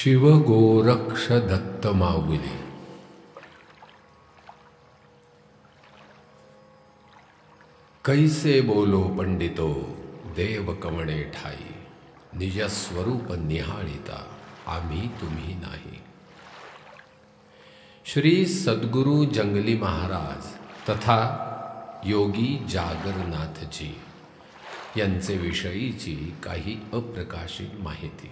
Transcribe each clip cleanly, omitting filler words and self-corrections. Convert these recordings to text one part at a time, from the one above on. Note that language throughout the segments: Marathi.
शिव गोरक्ष दत्त माऊली। कैसे बोलो पंडितो देव कमणे ठाई, निज स्वरूप निहाळिता आम्ही तुम्ही नाही। श्री सद्गुरु जंगली महाराज तथा योगी जागरनाथजी यांचे विषयीची काही अप्रकाशित माहिती।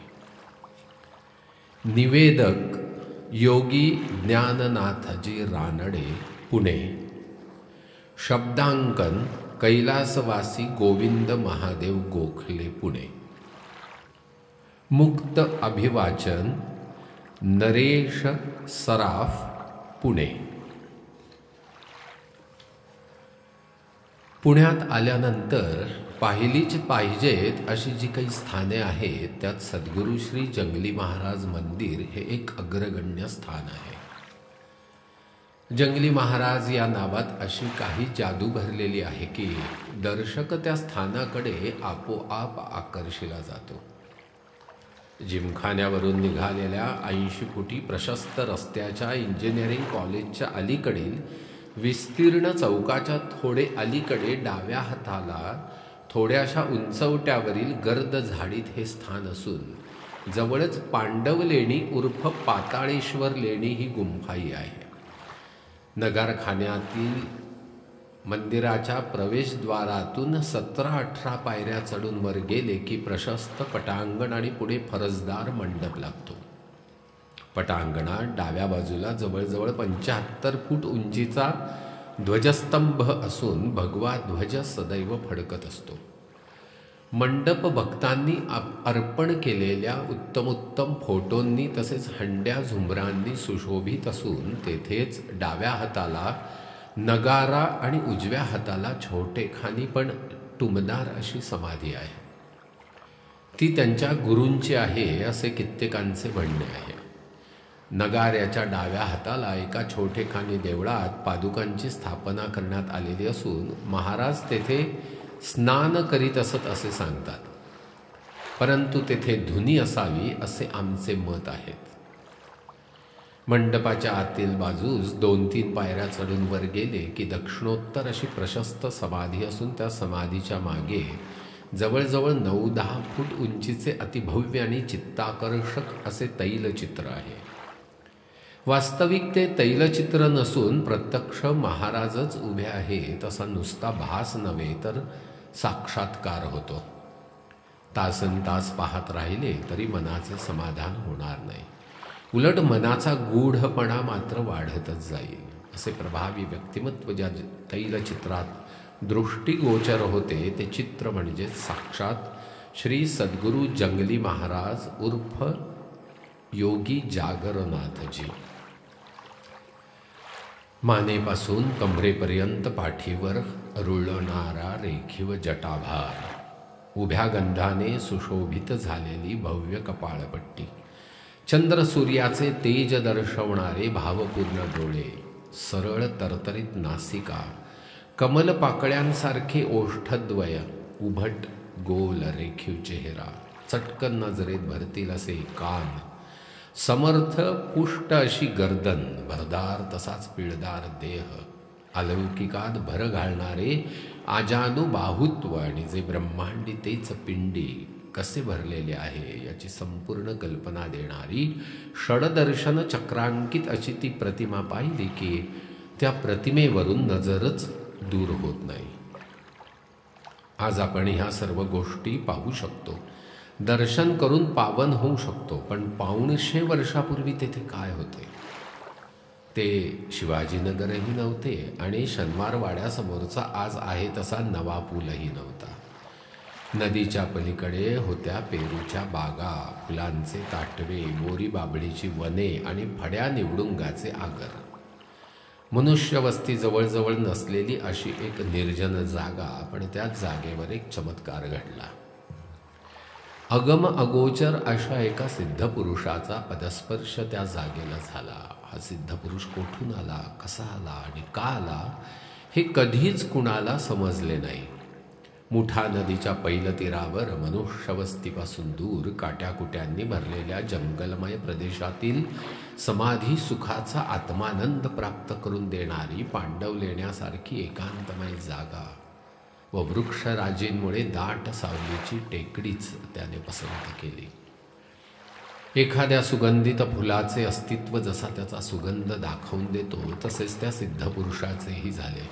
निवेदक योगी ज्ञाननाथजी रानडे, पुणे। शब्दांकन कैलासवासी गोविंद महादेव गोखले, पुणे। मुक्त अभिवाचन नरेश सराफ, पुणे। पुण्यात आल्यानंतर पाहिलीच पाहिजेत अशी जी काही स्थाने आहेत त्यात सद्गुरू श्री जंगली महाराज मंदिर हे एक अग्रगण्य स्थान आहे। जंगली महाराज या नावात अशी काही जादू भरलेली आहे की दर्शक त्या स्थानाकडे आपोआप आकर्षिला जातो। जिमखान्यावरून निघालेल्या 80 फुटी प्रशस्त रस्त्याच्या इंजिनिअरिंग कॉलेजच्या अलीकडील विस्तीर्ण चौकाच्या थोडे अलीकडे डाव्या हाताला थोड्याशा उंचवट्यावरील गर्द झाडीत हे स्थान असून जवळच पांडव लेणी उर्फ पाताळेश्वर लेणी ही गुंफाही आहे। नगारखान्यातील मंदिराच्या प्रवेशद्वारातून 17-18 पायऱ्या चढून वर गेले की प्रशस्त पटांगण आणि पुढे फरसदार मंडप लागतो। पटांगणात डाव्या बाजूला जवळजवळ 75 फूट उंचीचा ध्वजस्तंभ असून भगवा ध्वज सदैव फडकत असतो। मंडप भक्तांनी अर्पण केलेल्या उत्तमोत्तम फोटोंनी तसेच हंड्या झुंबरांनी सुशोभित असून तेथेच डाव्या हाताला नगारा आणि उजव्या हाताला छोटेखानी पण टुमदार अशी समाधी आहे। ती त्यांच्या गुरूंची आहे असे कित्येकांचे म्हणणे आहे। नगाऱ्याच्या डाव्या हाताला एका छोटेखानी देवळात पादुकांची स्थापना करण्यात आलेली असून महाराज तेथे स्नान करीत असत असे सांगतात, परंतु तेथे धुनी असावी असे आमचे मत आहेत। मंडपाच्या आतील बाजूस 2-3 पायऱ्या चढून वर गेले की दक्षिणोत्तर अशी प्रशस्त समाधी असून त्या समाधीच्या मागे जवळजवळ 9-10 फूट उंचीचे अतिभव्य आणि चित्ताकर्षक असे तैलचित्र आहे। वास्तविक ते तैलचित्र नसून प्रत्यक्ष महाराजच उभे आहेत असा नुसता भास नव्हे तर साक्षात्कार होतो। तासनतास पाहत राहिले तरी मनाचे समाधान होणार नाही, उलट मनाचा गूढपणा मात्र वाढतच जाईल। असे प्रभावी व्यक्तिमत्व ज्या तैलचित्रात दृष्टिगोचर होते ते चित्र म्हणजे साक्षात श्री सद्गुरू जंगली महाराज उर्फ योगी जागरनाथजी। मानेपासून कमरेपर्यंत पाठीवर रुळणारा रेखीव जटाभार, उभ्या गंधाने सुशोभित झालेली भव्य कपाळपट्टी, चंद्र सूर्याचे तेज दर्शवणारे भावपूर्ण डोळे, सरळ तरतरीत नासिका, कमल पाकळ्यांसारखे ओष्ठद्वय, उभट गोल रेखीव चेहरा, चटकन नजरेत भरतील असे कान, समर्थ पुष्ट अशी गर्दन, भरदार तसाच पिळदार देह, अलौकिकात भर घालणारे आजानुबाहुत्व आणि जे ब्रह्मांडी तेच पिंडी कसे भरलेले आहे याची संपूर्ण कल्पना देणारी षडदर्शन चक्रांकित अशी ती प्रतिमा पाहिली की त्या प्रतिमेवरून नजरच दूर होत नाही। आज आपण ह्या सर्व गोष्टी पाहू शकतो, दर्शन करून पावन होऊ शकतो, पण 500 वर्षापूर्वी तेथे काय होते ते शिवाजीनगरही नव्हते आणि शनिवारवाड्यासमोरचा आज आहे तसा नवा पूलही नव्हता। नदीच्या पलीकडे होत्या पेरूच्या बागा, फुलांचे ताटवे, मोरी बाबळीची वने आणि फड्या निवडुंगाचे आगर। मनुष्यवस्ती जवळजवळ नसलेली अशी एक निर्जन जागा, पण त्याच जागेवर एक चमत्कार घडला। अगम अगोचर अशा एका सिद्ध पुरुषाचा पदस्पर्श त्या जागेला झाला। हा सिद्ध पुरुष कोठून आला, कसा आला आणि का आला हे कधीच कुणाला समजले नाही, मुठा नदीच्या पैलतीरावर मनुष्यवस्तीपासून दूर काट्याकुट्यांनी भरलेल्या जंगलमय प्रदेशातील समाधी सुखाचा आत्मानंद प्राप्त करून देणारी पांडव लेण्यासारखी एकांतमय जागा व वृक्षराजींमुळे दाट सावलीची टेकडीच त्याने पसंत केली. एखाद्या सुगंधित फुलाचे अस्तित्व जसा त्याचा सुगंध दाखवून देतो तसेच त्या सिद्धपुरुषाचेही झाले.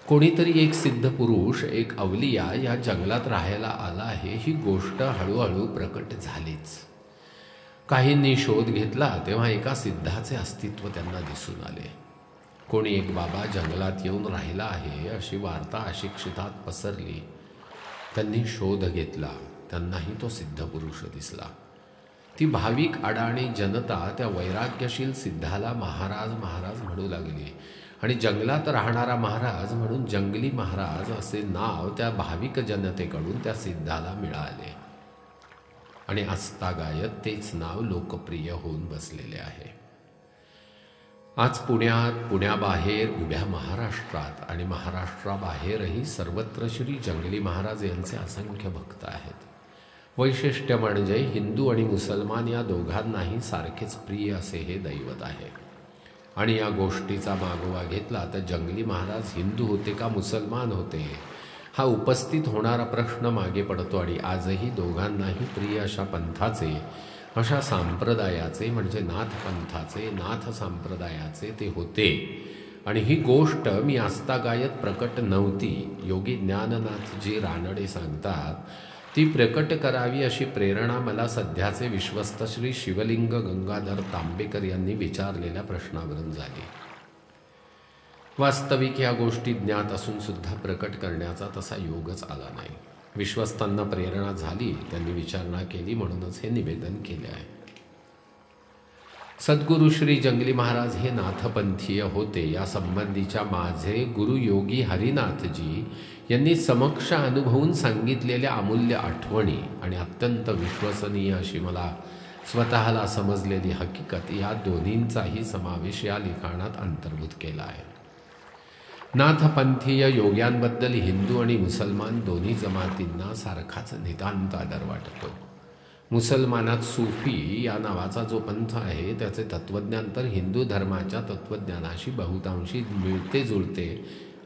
कोणीतरी एक सिद्ध पुरुष, एक अवलिया या जंगलात राहायला आला आहे ही गोष्ट हळूहळू प्रकट झालीच. काहींनी शोध घेतला तेव्हा एका सिद्धाचे अस्तित्व त्यांना दिसून आले. कोणी एक बाबा जंगलात येऊन राहिला आहे अशी वार्ता अशिक्षितात पसरली. त्यांनी शोध घेतला, त्यांनाही तो सिद्ध पुरुष दिसला. ती भाविक अडाणी जनता त्या वैराग्यशील सिद्धाला महाराज महाराज म्हणू लागली आणि जंगलात राहणारा महाराज म्हणून जंगली महाराज असे नाव त्या भाविक जनतेकडून त्या सिद्धाला मिळाले आणि आजतागायत तेच नाव लोकप्रिय होऊन बसलेले आहे. आज पुण्यात, पुण्याबाहेर, उभ्या महाराष्ट्रात आणि महाराष्ट्राबाहेरही सर्वत्र श्री जंगली महाराज यांचे असंख्य भक्त आहेत. वैशिष्ट्य म्हणजे हिंदू आणि मुसलमान या दोघांनाही सारखेच प्रिय असे हे दैवत आहे. आणि या गोष्टीचा मागोवा घेतला तर जंगली महाराज हिंदू होते का मुसलमान होते हा उपस्थित होणारा प्रश्न मागे पडतो. आणि आजही दोघांनाही प्रिय अशा पंथाचे, अशा संप्रदायाचे म्हणजे नाथ पंथाचे, नाथ संप्रदायाचे ते होते. आणि ही गोष्ट मी आजतागायत प्रकट नव्हती, योगी ज्ञाननाथजी रानडे सांगतात, ती प्रकट करावी अशी प्रेरणा मला सध्याचे विश्वस्त श्री शिवलिंग गंगाधर तांबेकर यांनी विचारलेल्या प्रश्नावरून झाली. वास्तविक या गोष्टी ज्ञात असून सुद्धा प्रकट करण्याचा तसा योगच आला नाही. विश्वस्तांना प्रेरणा झाली, त्यांनी विचारणा केली, म्हणूनच हे निवेदन केले आहे. सद्गुरू श्री जंगली महाराज हे नाथपंथीय होते या संबंधीच्या माझे गुरु योगी हरिनाथजी यांनी समक्ष अनुभवून सांगितलेल्या अमूल्य आठवणी आणि अत्यंत विश्वसनीय अशी मला स्वतःला समजलेली हकीकत या दोन्हींचाही समावेश या लिखाणात अंतर्भूत केला आहे. नाथपंथीय योग्यांबद्दल हिंदू आणि मुसलमान दोन्ही जमातींना सारखाच नितांत आदर वाटतो. मुसलमानात सूफी या नावाचा जो पंथ आहे त्याचे तत्त्वज्ञान तर हिंदू धर्माच्या तत्त्वज्ञानाशी बहुतांशी मिळते जुळते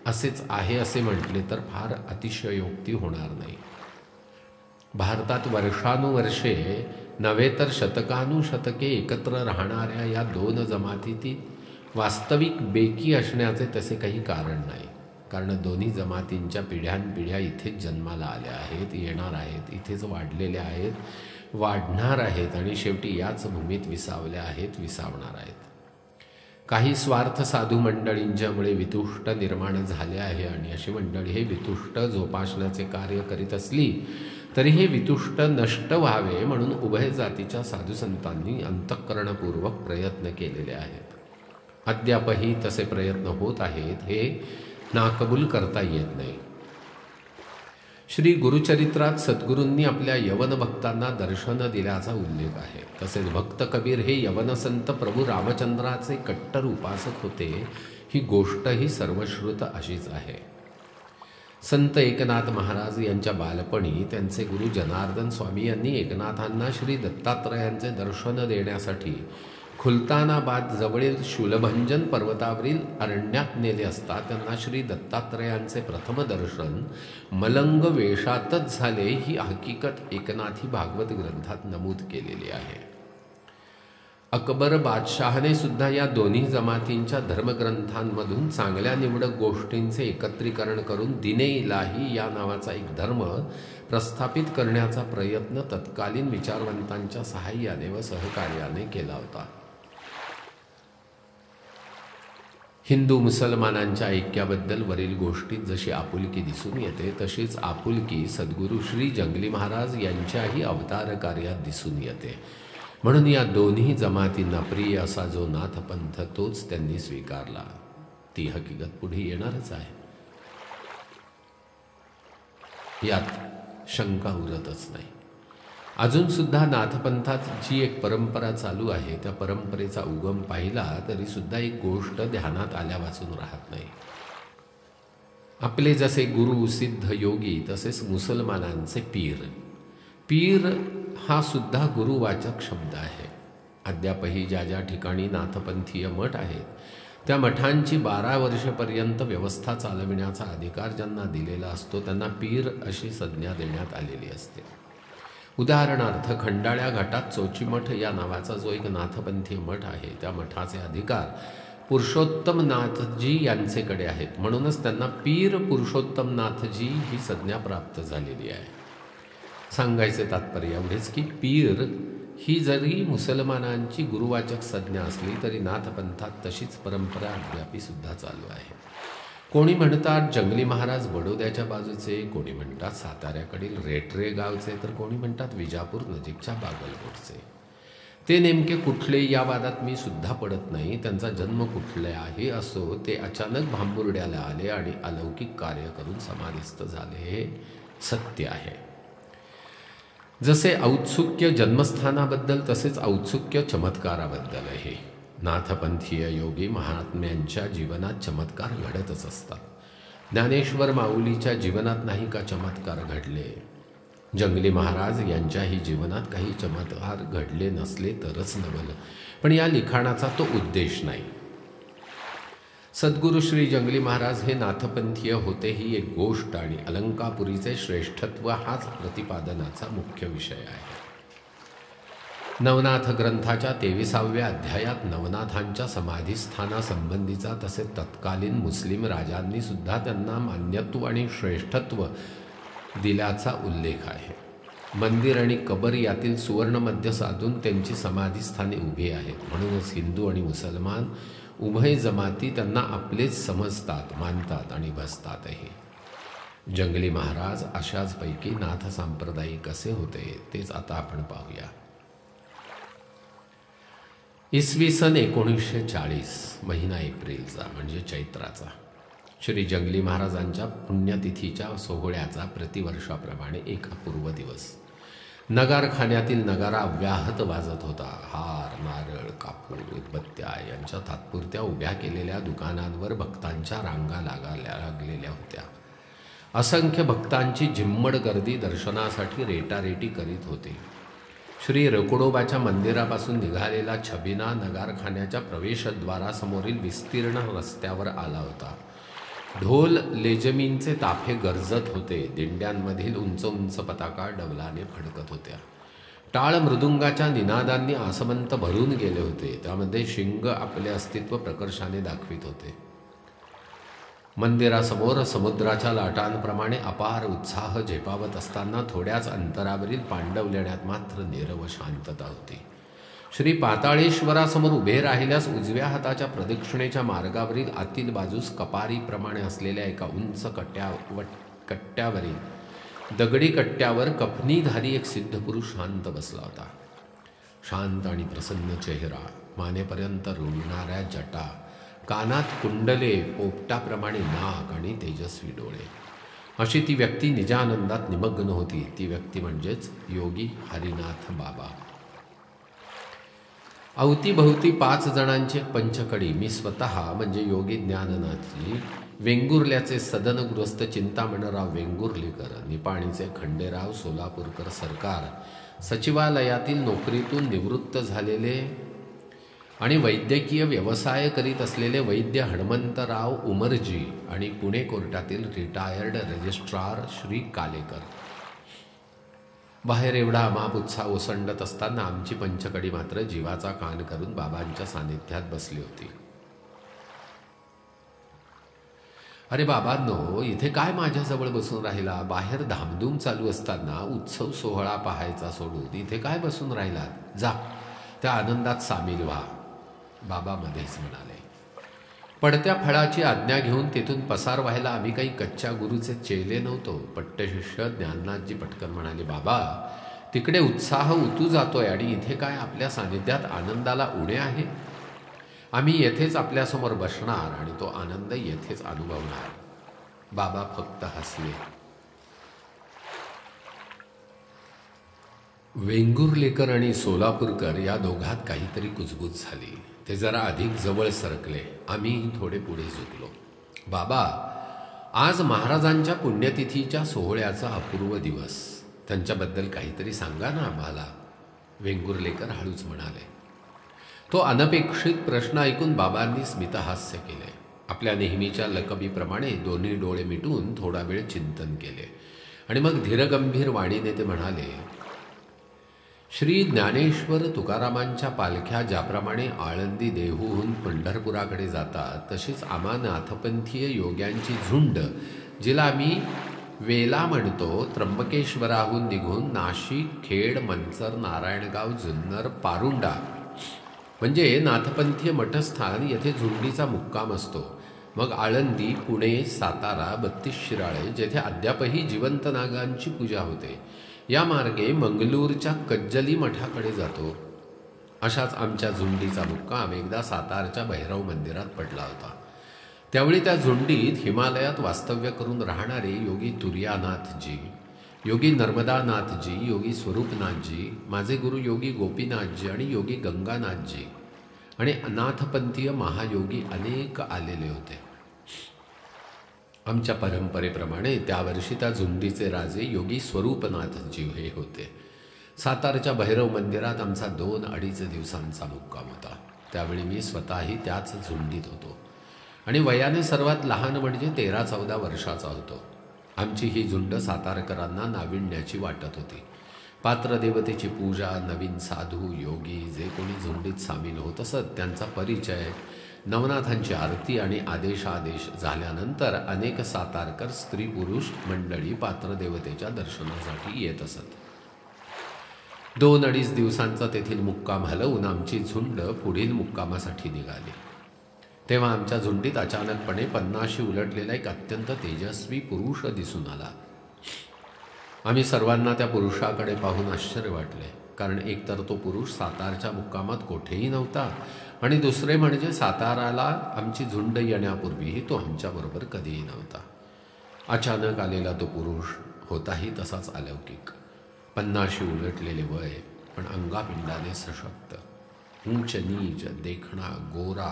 असेच आहे असे म्हटले तर फार अतिशयोक्ती होणार नाही. भारतात वर्षानुवर्षे नव्हे तर शतकानुशतके एकत्र राहणाऱ्या या दोन जमातीतील वास्तविक बेकी असण्याचे तसे काही कारण नाही. कारण दोन्ही जमातींच्या पिढ्यानपिढ्या इथेच जन्माला आल्या आहेत, येणार आहेत, इथेच वाढलेल्या आहेत, वाढणार आहेत आणि शेवटी याच भूमीत विसावल्या आहेत, विसावणार आहेत. काही स्वार्थ साधू मंडळींच्यामुळे वितुष्ट निर्माण झाले आहे आणि अशी मंडळी हे वितुष्ट जोपासण्याचे कार्य करीत असली तरी हे वितुष्ट नष्ट व्हावे म्हणून उभय जातीच्या साधुसंतांनी अंतःकरणपूर्वक प्रयत्न केलेले आहेत. अद्यापही तसे प्रयत्न होत आहेत, हे नाकबूल करता येत नाही. श्री गुरुचरित्रात सद्गुरूंनी आपल्या यवन भक्तांना दर्शन दिल्याचा उल्लेख आहे. तसेच भक्त कबीर हे यवन संत प्रभू रामचंद्राचे कट्टर उपासक होते ही गोष्टही सर्वश्रुत अशीच आहे. संत एकनाथ महाराज यांच्या बालपणी त्यांचे गुरु जनार्दन स्वामी यांनी एकनाथांना श्री दत्तात्रयांचे दर्शन देण्यासाठी खुलतानाबाद जवळील शूलभंजन पर्वतावरील अरण्यात नेले असता त्यांना श्री दत्तात्रयांचे प्रथम दर्शन मलंग वेशातच झाले ही हकीकत एकनाथी भागवत ग्रंथात नमूद केलेली आहे. अकबर बादशहाने सुद्धा या दोन्ही जमातींच्या धर्मग्रंथांमधून चांगल्या निवडक गोष्टींचे एकत्रीकरण करून दिने इलाही या नावाचा एक धर्म प्रस्थापित करण्याचा प्रयत्न तत्कालीन विचारवंतांच्या सहाय्याने व सहकार्याने केला होता. हिंदू मुसलमानांच्या ऐक्याबद्दल वरील गोष्टीत जशी आपुलकी दिसून येते तशीच आपुलकी सद्गुरू श्री जंगली महाराज यांच्याही अवतार कार्यात दिसून येते. म्हणून या दोन्ही जमातींना प्रिय असा जो नाथपंथ तोच त्यांनी स्वीकारला. ती हकीकत पुढे येणारच आहे, यात शंका उरतच नाही. अजूनसुद्धा नाथपंथात जी एक परंपरा चालू आहे त्या परंपरेचा उगम पाहिला तरीसुद्धा एक गोष्ट ध्यानात आल्यावाचून राहत नाही. आपले जसे गुरु सिद्ध योगी तसेच मुसलमानांचे पीर. पीर हा सुद्धा गुरुवाचक शब्द आहे. अद्यापही ज्या ज्या ठिकाणी नाथपंथीय मठ आहेत त्या मठांची 12 वर्षेपर्यंत व्यवस्था चालविण्याचा अधिकार ज्यांना दिलेला असतो त्यांना पीर अशी संज्ञा देण्यात आलेली असते. उदाहरणार्थ खंडाळ्या घाटात चोचीमठ या नावाचा जो एक नाथपंथीय मठ आहे त्या मठाचे अधिकार पुरुषोत्तम नाथजी यांचेकडे आहेत. म्हणूनच त्यांना पीर पुरुषोत्तम नाथजी ही संज्ञा प्राप्त झालेली आहे. सांगायचे तात्पर्य एवढेच की पीर ही जरी मुसलमानांची गुरुवाचक संज्ञा असली तरी नाथपंथात तशीच परंपरा अद्यापी सुद्धा चालू आहे. कोणी म्हणतात जंगली महाराज बडोद्याच्या बाजूचे, कोणी म्हणतात साताऱ्याकडील रेटरे गावचे, तर कोणी म्हणतात विजापूर नजीकच्या बागलकोटचे. ते नेमके कुठले या वादात मी सुद्धा पडत नाही. त्यांचा जन्म कुठला आहे असो, ते अचानक भांबुर्ड्याला आले आणि अलौकिक कार्य करून समाधिस्थ झाले हे सत्य आहे. जसे औत्सुक्य जन्मस्थानाबद्दल तसेच औत्सुक्य चमत्काराबद्दलही नाथपंथीय योगी महात्म्यांच्या जीवनात चमत्कार घडतच असतात. ज्ञानेश्वर माऊलीच्या जीवनात नाही का चमत्कार घडले? जंगली महाराज यांच्याही जीवनात काही चमत्कार घडले नसले तरच नवल, पण या लिखाणाचा तो उद्देश नाही. सद्गुरू श्री जंगली महाराज हे नाथपंथीय होते ही एक गोष्ट आणि अलंकापुरीचे श्रेष्ठत्व हाच प्रतिपादनाचा मुख्य विषय आहे. नवनाथ ग्रंथाच्या 23व्या अध्यायात नवनाथांच्या समाधीस्थानासंबंधीचा तसेच तत्कालीन मुस्लिम राजांनी सुद्धा त्यांना मान्यत्व आणि श्रेष्ठत्व दिल्याचा उल्लेख आहे. मंदिर आणि कबर यातील सुवर्णमध्य साधून त्यांची समाधीस्थाने उभी आहेत. म्हणूनच हिंदू आणि मुसलमान उभय जमाती त्यांना आपलेच समजतात, मानतात आणि बसतातही. जंगली महाराज अशाच पैकी नाथ सांप्रदायिक कसे होते तेच आता आपण पाहूया. इसवी सन 1940 महिना एप्रिलचा म्हणजे चैत्राचा श्री जंगली महाराजांच्या पुण्यतिथीच्या सोहळ्याचा प्रतिवर्षाप्रमाणे एक अपूर्व दिवस. नगारखान्यातील नगारा अव्याहत वाजत होता. हार, नारळ, कापूर, उदबत्त्या यांच्या तात्पुरत्या उभ्या केलेल्या दुकानांवर भक्तांच्या रांगा लागलेल्या होत्या. असंख्य भक्तांची झिम्मड गर्दी दर्शनासाठी रेटारेटी करीत होती. श्री रकुडोबाच्या मंदिरापासून निघालेला छबिना नगारखान्याच्या प्रवेशद्वारासमोरील विस्तीर्ण रस्त्यावर आला होता. ढोल लेजमींचे ताफे गरजत होते. दिंड्यांमधील उंच उंच पताका डौलाने फडकत होत्या. टाळ मृदुंगाच्या निनादांनी आसमंत भरून गेले होते. त्यामध्ये शिंग आपले अस्तित्व प्रकर्षाने दाखवित होते. मंदिरासमोर समुद्राच्या लाटांप्रमाणे अपार उत्साह झेपावत असताना थोड्याच अंतरावरील पांडव लेण्यात मात्र नीरव शांतता होती. श्री पाताळेश्वरासमोर उभे राहिल्यास उजव्या हाताच्या प्रदक्षिणेच्या मार्गावरील आतील बाजूस कपारीप्रमाणे असलेल्या एका उंच कट्ट्यावरील दगडी कट्ट्यावर कफनीधारी एक सिद्ध पुरुष शांत बसला होता. शांत आणि प्रसन्न चेहरा, मानेपर्यंत रुळणाऱ्या जटा, कानात कुंडले, पोपटाप्रमाणे नाक आणि तेजस्वी डोळे, अशी ती व्यक्ती निजानंदात निमग्न होती. ती व्यक्ती म्हणजेच योगी हरिनाथ बाबा. अवतीभवती 5 जणांची पंचकडी, मी स्वतः म्हणजे योगी ज्ञाननाथजी, वेंगुर्ल्याचे सदनगृहस्थ चिंतामणराव वेंगुर्लेकर, निपाणीचे खंडेराव सोलापूरकर सरकार, सचिवालयातील नोकरीतून निवृत्त झालेले आणि वैद्यकीय व्यवसाय करीत असलेले वैद्य हनुमंतराव उमरजी आणि पुणे कोर्टातील रिटायर्ड रजिस्ट्रार श्री कालेकर. बाहेर एवढा अमाप उत्साह ओसंडत असताना आमची पंचकडी मात्र जीवाचा कान करून बाबांच्या सानिध्यात बसली होती. अरे बाबांनो, इथे काय माझ्याजवळ बसून राहिला? बाहेर धामधूम चालू असताना उत्सव सोहळा पाहायचा सोडून इथे काय बसून राहिलात? जा, त्या आनंदात सामील व्हा, बाबा मध्येच म्हणाले. पडत्या फळाची आज्ञा घेऊन तेथून पसार व्हायला आम्ही काही कच्च्या गुरुचे चेले नव्हतो. पट्टशिष्य ज्ञाननाथजी पटकन म्हणाले, बाबा, तिकडे उत्साह उतू जातोय आणि इथे काय आपल्या सानिध्यात आनंदाला उणे आहे? आम्ही येथेच आपल्यासमोर बसणार आणि तो आनंद येथेच अनुभवणार. बाबा फक्त हसले. वेंगुर्लेकर आणि सोलापूरकर या दोघात काहीतरी कुजबूज झाली. ते जरा अधिक जवळ सरकले. आम्ही थोडे पुढे झुकलो. बाबा, आज महाराजांच्या पुण्यतिथीच्या सोहळ्याचा अपूर्व दिवस. त्यांच्याबद्दल काहीतरी सांगा ना आम्हाला, वेंगुर्लेकर हळूच म्हणाले. तो अनपेक्षित प्रश्न ऐकून बाबांनी स्मितहास्य केले. आपल्या नेहमीच्या लकबीप्रमाणे दोन्ही डोळे मिटून थोडा वेळ चिंतन केले आणि मग धीरगंभीर वाणीने ते म्हणाले, श्री ज्ञानेश्वर तुकारामांच्या पालख्या ज्याप्रमाणे आळंदी देहूहून पंढरपुराकडे जातात, तशीच आम्हा नाथपंथीय योग्यांची झुंड, जिला आम्ही वेला म्हणतो, त्र्यंबकेश्वराहून निघून नाशिक, खेड, मंचर, नारायणगाव, जुन्नर, पारुंडा म्हणजे नाथपंथीय मठस्थान येथे झुंडीचा मुक्काम असतो. मग आळंदी, पुणे, सातारा, 32 शिराळे जेथे अद्यापही जिवंत नागांची पूजा होते, या मार्गे मंगलूरच्या कज्जली मठाकडे जातो. अशाच आमच्या झुंडीचा मुक्काम एकदा सातारच्या भैरव मंदिरात पडला होता. त्यावेळी त्या झुंडीत हिमालयात वास्तव्य करून राहणारे योगी तुर्यानाथजी, योगी नर्मदानाथजी, योगी स्वरूपनाथजी, माझे गुरु योगी गोपीनाथजी आणि योगी गंगानाथजी आणि अनाथपंथीय महायोगी अनेक आलेले होते. आमच्या परंपरेप्रमाणे त्यावर्षी त्या झुंडीचे राजे योगी स्वरूपनाथजी हे होते. सातारच्या भैरव मंदिरात आमचा 2-2.5 दिवसांचा मुक्काम होता. त्यावेळी मी स्वतःही त्याच झुंडीत होतो आणि वयाने सर्वात लहान म्हणजे 13-14 वर्षाचा होतो. आमची ही झुंड सातारकरांना नाविन्याची वाटत होती. पात्रदेवतेची पूजा, नवीन साधू, योगी जे कोणी झुंडीत सामील होत असत त्यांचा परिचय, नवनाथांची आरती आणि आदेशादेश झाल्यानंतर अनेक सातारकर स्त्री पुरुष मंडळी पात्रदेवतेच्या दर्शनासाठी येत असत. 2-2.5 दिवसांचा तेथील मुक्काम हलवून आमची झुंड पुढील मुक्कामासाठी निघाली. तेव्हा आमच्या झुंडीत अचानकपणे 50शी उलटलेला एक अत्यंत तेजस्वी पुरुष दिसून आला. आम्ही सर्वांना त्या पुरुषाकडे पाहून आश्चर्य वाटले, कारण एकतर तो पुरुष सातारच्या मुक्कामात कोठेही नव्हता आणि दुसरे म्हणजे साताराला आमची झुंड येण्यापूर्वीही तो आमच्याबरोबर कधीही नव्हता. अचानक आलेला तो पुरुष होताही तसाच अलौकिक. 50शी उलटलेले वय, पण अंगापिंडाने सशक्त, उंच नीच, देखणा, गोरा,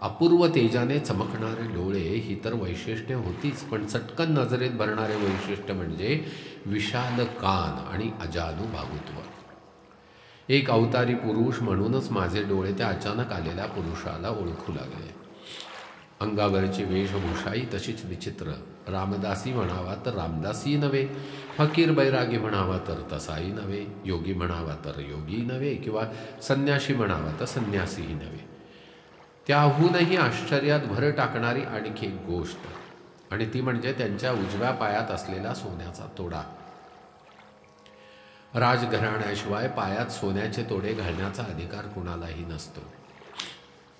अपूर्व तेजाने चमकणारे डोळे ही तर वैशिष्ट्ये होतीच, पण चटकन नजरेत भरणारे वैशिष्ट्य म्हणजे विशाल कान आणि अजानुभावुत्व. एक अवतारी पुरुष म्हणूनच माझे डोळे त्या अचानक आलेल्या पुरुषाला ओळखू लागले. अंगावरची वेशभूषाही तशीच विचित्र. रामदासी म्हणावा तर रामदासी नव्हे, फकीर बैरागी म्हणावा तर तसाही नव्हे, योगी म्हणावा तर योगी नव्हे, किंवा संन्यासी म्हणावा तर संन्यासीही नव्हे. त्याहूनही आश्चर्यात भर टाकणारी आणखी एक गोष्ट, आणि ती म्हणजे त्यांच्या उजव्या पायात असलेला सोन्याचा तोडा. राजघराण्याशिवाय पायात सोन्याचे तोडे घालण्याचा अधिकार कुणालाही नसतो.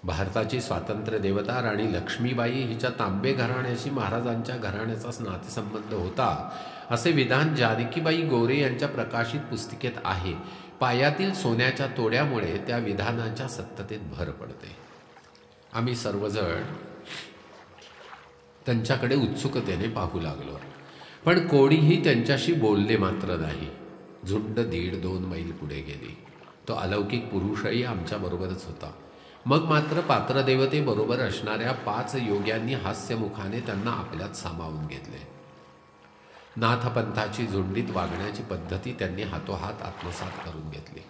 भारताची स्वातंत्र्य देवता राणी लक्ष्मीबाई हिच्या तांबे घराण्याशी महाराजांच्या घराण्याचाच नातेसंबंध होता असे विधान जानकीबाई गोरे यांच्या प्रकाशित पुस्तिकेत आहे. पायातील सोन्याच्या तोड्यामुळे त्या विधानाच्या सत्यतेत भर पडते. आम्ही सर्वजण त्यांच्याकडे उत्सुकतेने पाहू लागलो, पण कोणीही त्यांच्याशी बोलले मात्र नाही. झुंड 1.5-2 मैल पुढे गेली. तो अलौकिक पुरुषही आमच्याबरोबरच होता. मग मात्र पात्रदेवतेबरोबर असणाऱ्या 5 योग्यांनी हास्यमुखाने त्यांना आपल्यात सामावून घेतले. नाथपंथाची झुंडीत वागण्याची पद्धती त्यांनी हातोहात आत्मसात करून घेतली.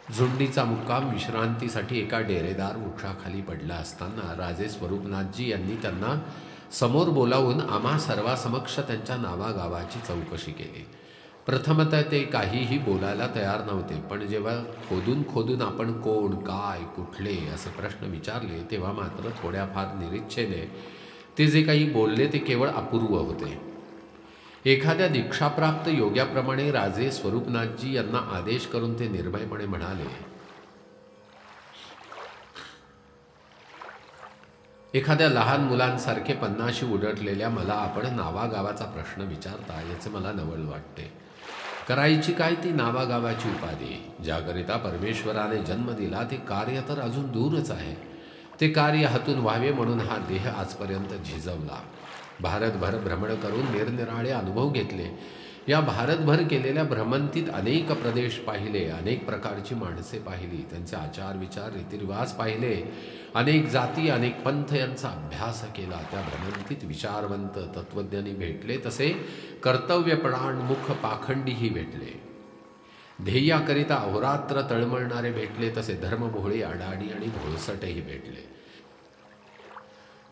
झुंडीचा मुक्काम विश्रांतीसाठी एका डेरेदार वृक्षाखाली पडला असताना राजे स्वरूपनाथजी यांनी त्यांना समोर बोलावून आम्हा सर्वासमक्ष त्यांच्या नावागावाची चौकशी केली. प्रथमतः ते काहीही बोलायला तयार नव्हते, पण जेव्हा खोदून आपण कोण, काय, कुठले असे प्रश्न विचारले तेव्हा मात्र थोड्याफार निरीच्छेने ते जे काही बोलले ते केवळ अपूर्व होते. एखाद्या दीक्षाप्राप्त योग्याप्रमाणे राजे स्वरूपनाथजी यांना आदेश करून ते निर्भयपणे म्हणाले, एखाद्या लहान मुलांसारखे 50शी उलटलेल्या मला आपण नावागावाचा प्रश्न विचारता याचे मला नवल वाटते. करायची काय ती नावागावाची उपाधी? ज्याकरिता परमेश्वराने जन्म दिला ते कार्य तर अजून दूरच आहे. ते कार्य हातून व्हावे म्हणून हा देह आजपर्यंत झिजवला. भारतभर भ्रमण करून निरनिराळे अनुभव घेतले. या भारतभर केलेल्या भ्रमंतीत अनेक प्रदेश पाहिले, अनेक प्रकारची माणसे पाहिली, त्यांचे आचार विचार रीतिरिवाज पाहिले, अनेक जाती अनेक पंथ यांचा अभ्यास केला. त्या भ्रमंतीत विचारवंत तत्त्वज्ञानी भेटले, तसे कर्तव्यपरायण पाखंडीही भेटले. ध्येयाकरिता अहोरात्र तळमळणारे भेटले, तसे धर्मभोळे आडाडी आणि भोळसटही भेटले.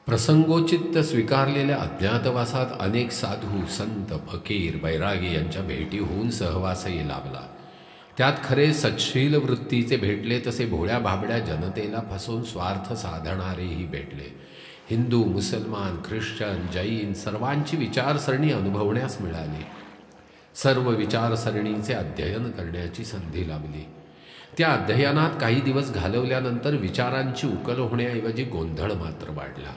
प्रसंगोचित स्वीकारलेल्या अज्ञातवासात अनेक साधू संत फकीर बैरागी यांच्या भेटी होऊन सहवासही लाभला. त्यात खरे सच्छील वृत्तीचे भेटले, तसे भोळ्या भाबड्या जनतेला फसवून स्वार्थ साधणारेही भेटले. हिंदू मुसलमान ख्रिश्चन जैन सर्वांची विचारसरणी अनुभवण्यास मिळाली. सर्व विचारसरणीचे अध्ययन करण्याची संधी लाभली. त्या अध्ययनात काही दिवस घालवल्यानंतर विचारांची उकल होण्याऐवजी गोंधळ मात्र वाढला.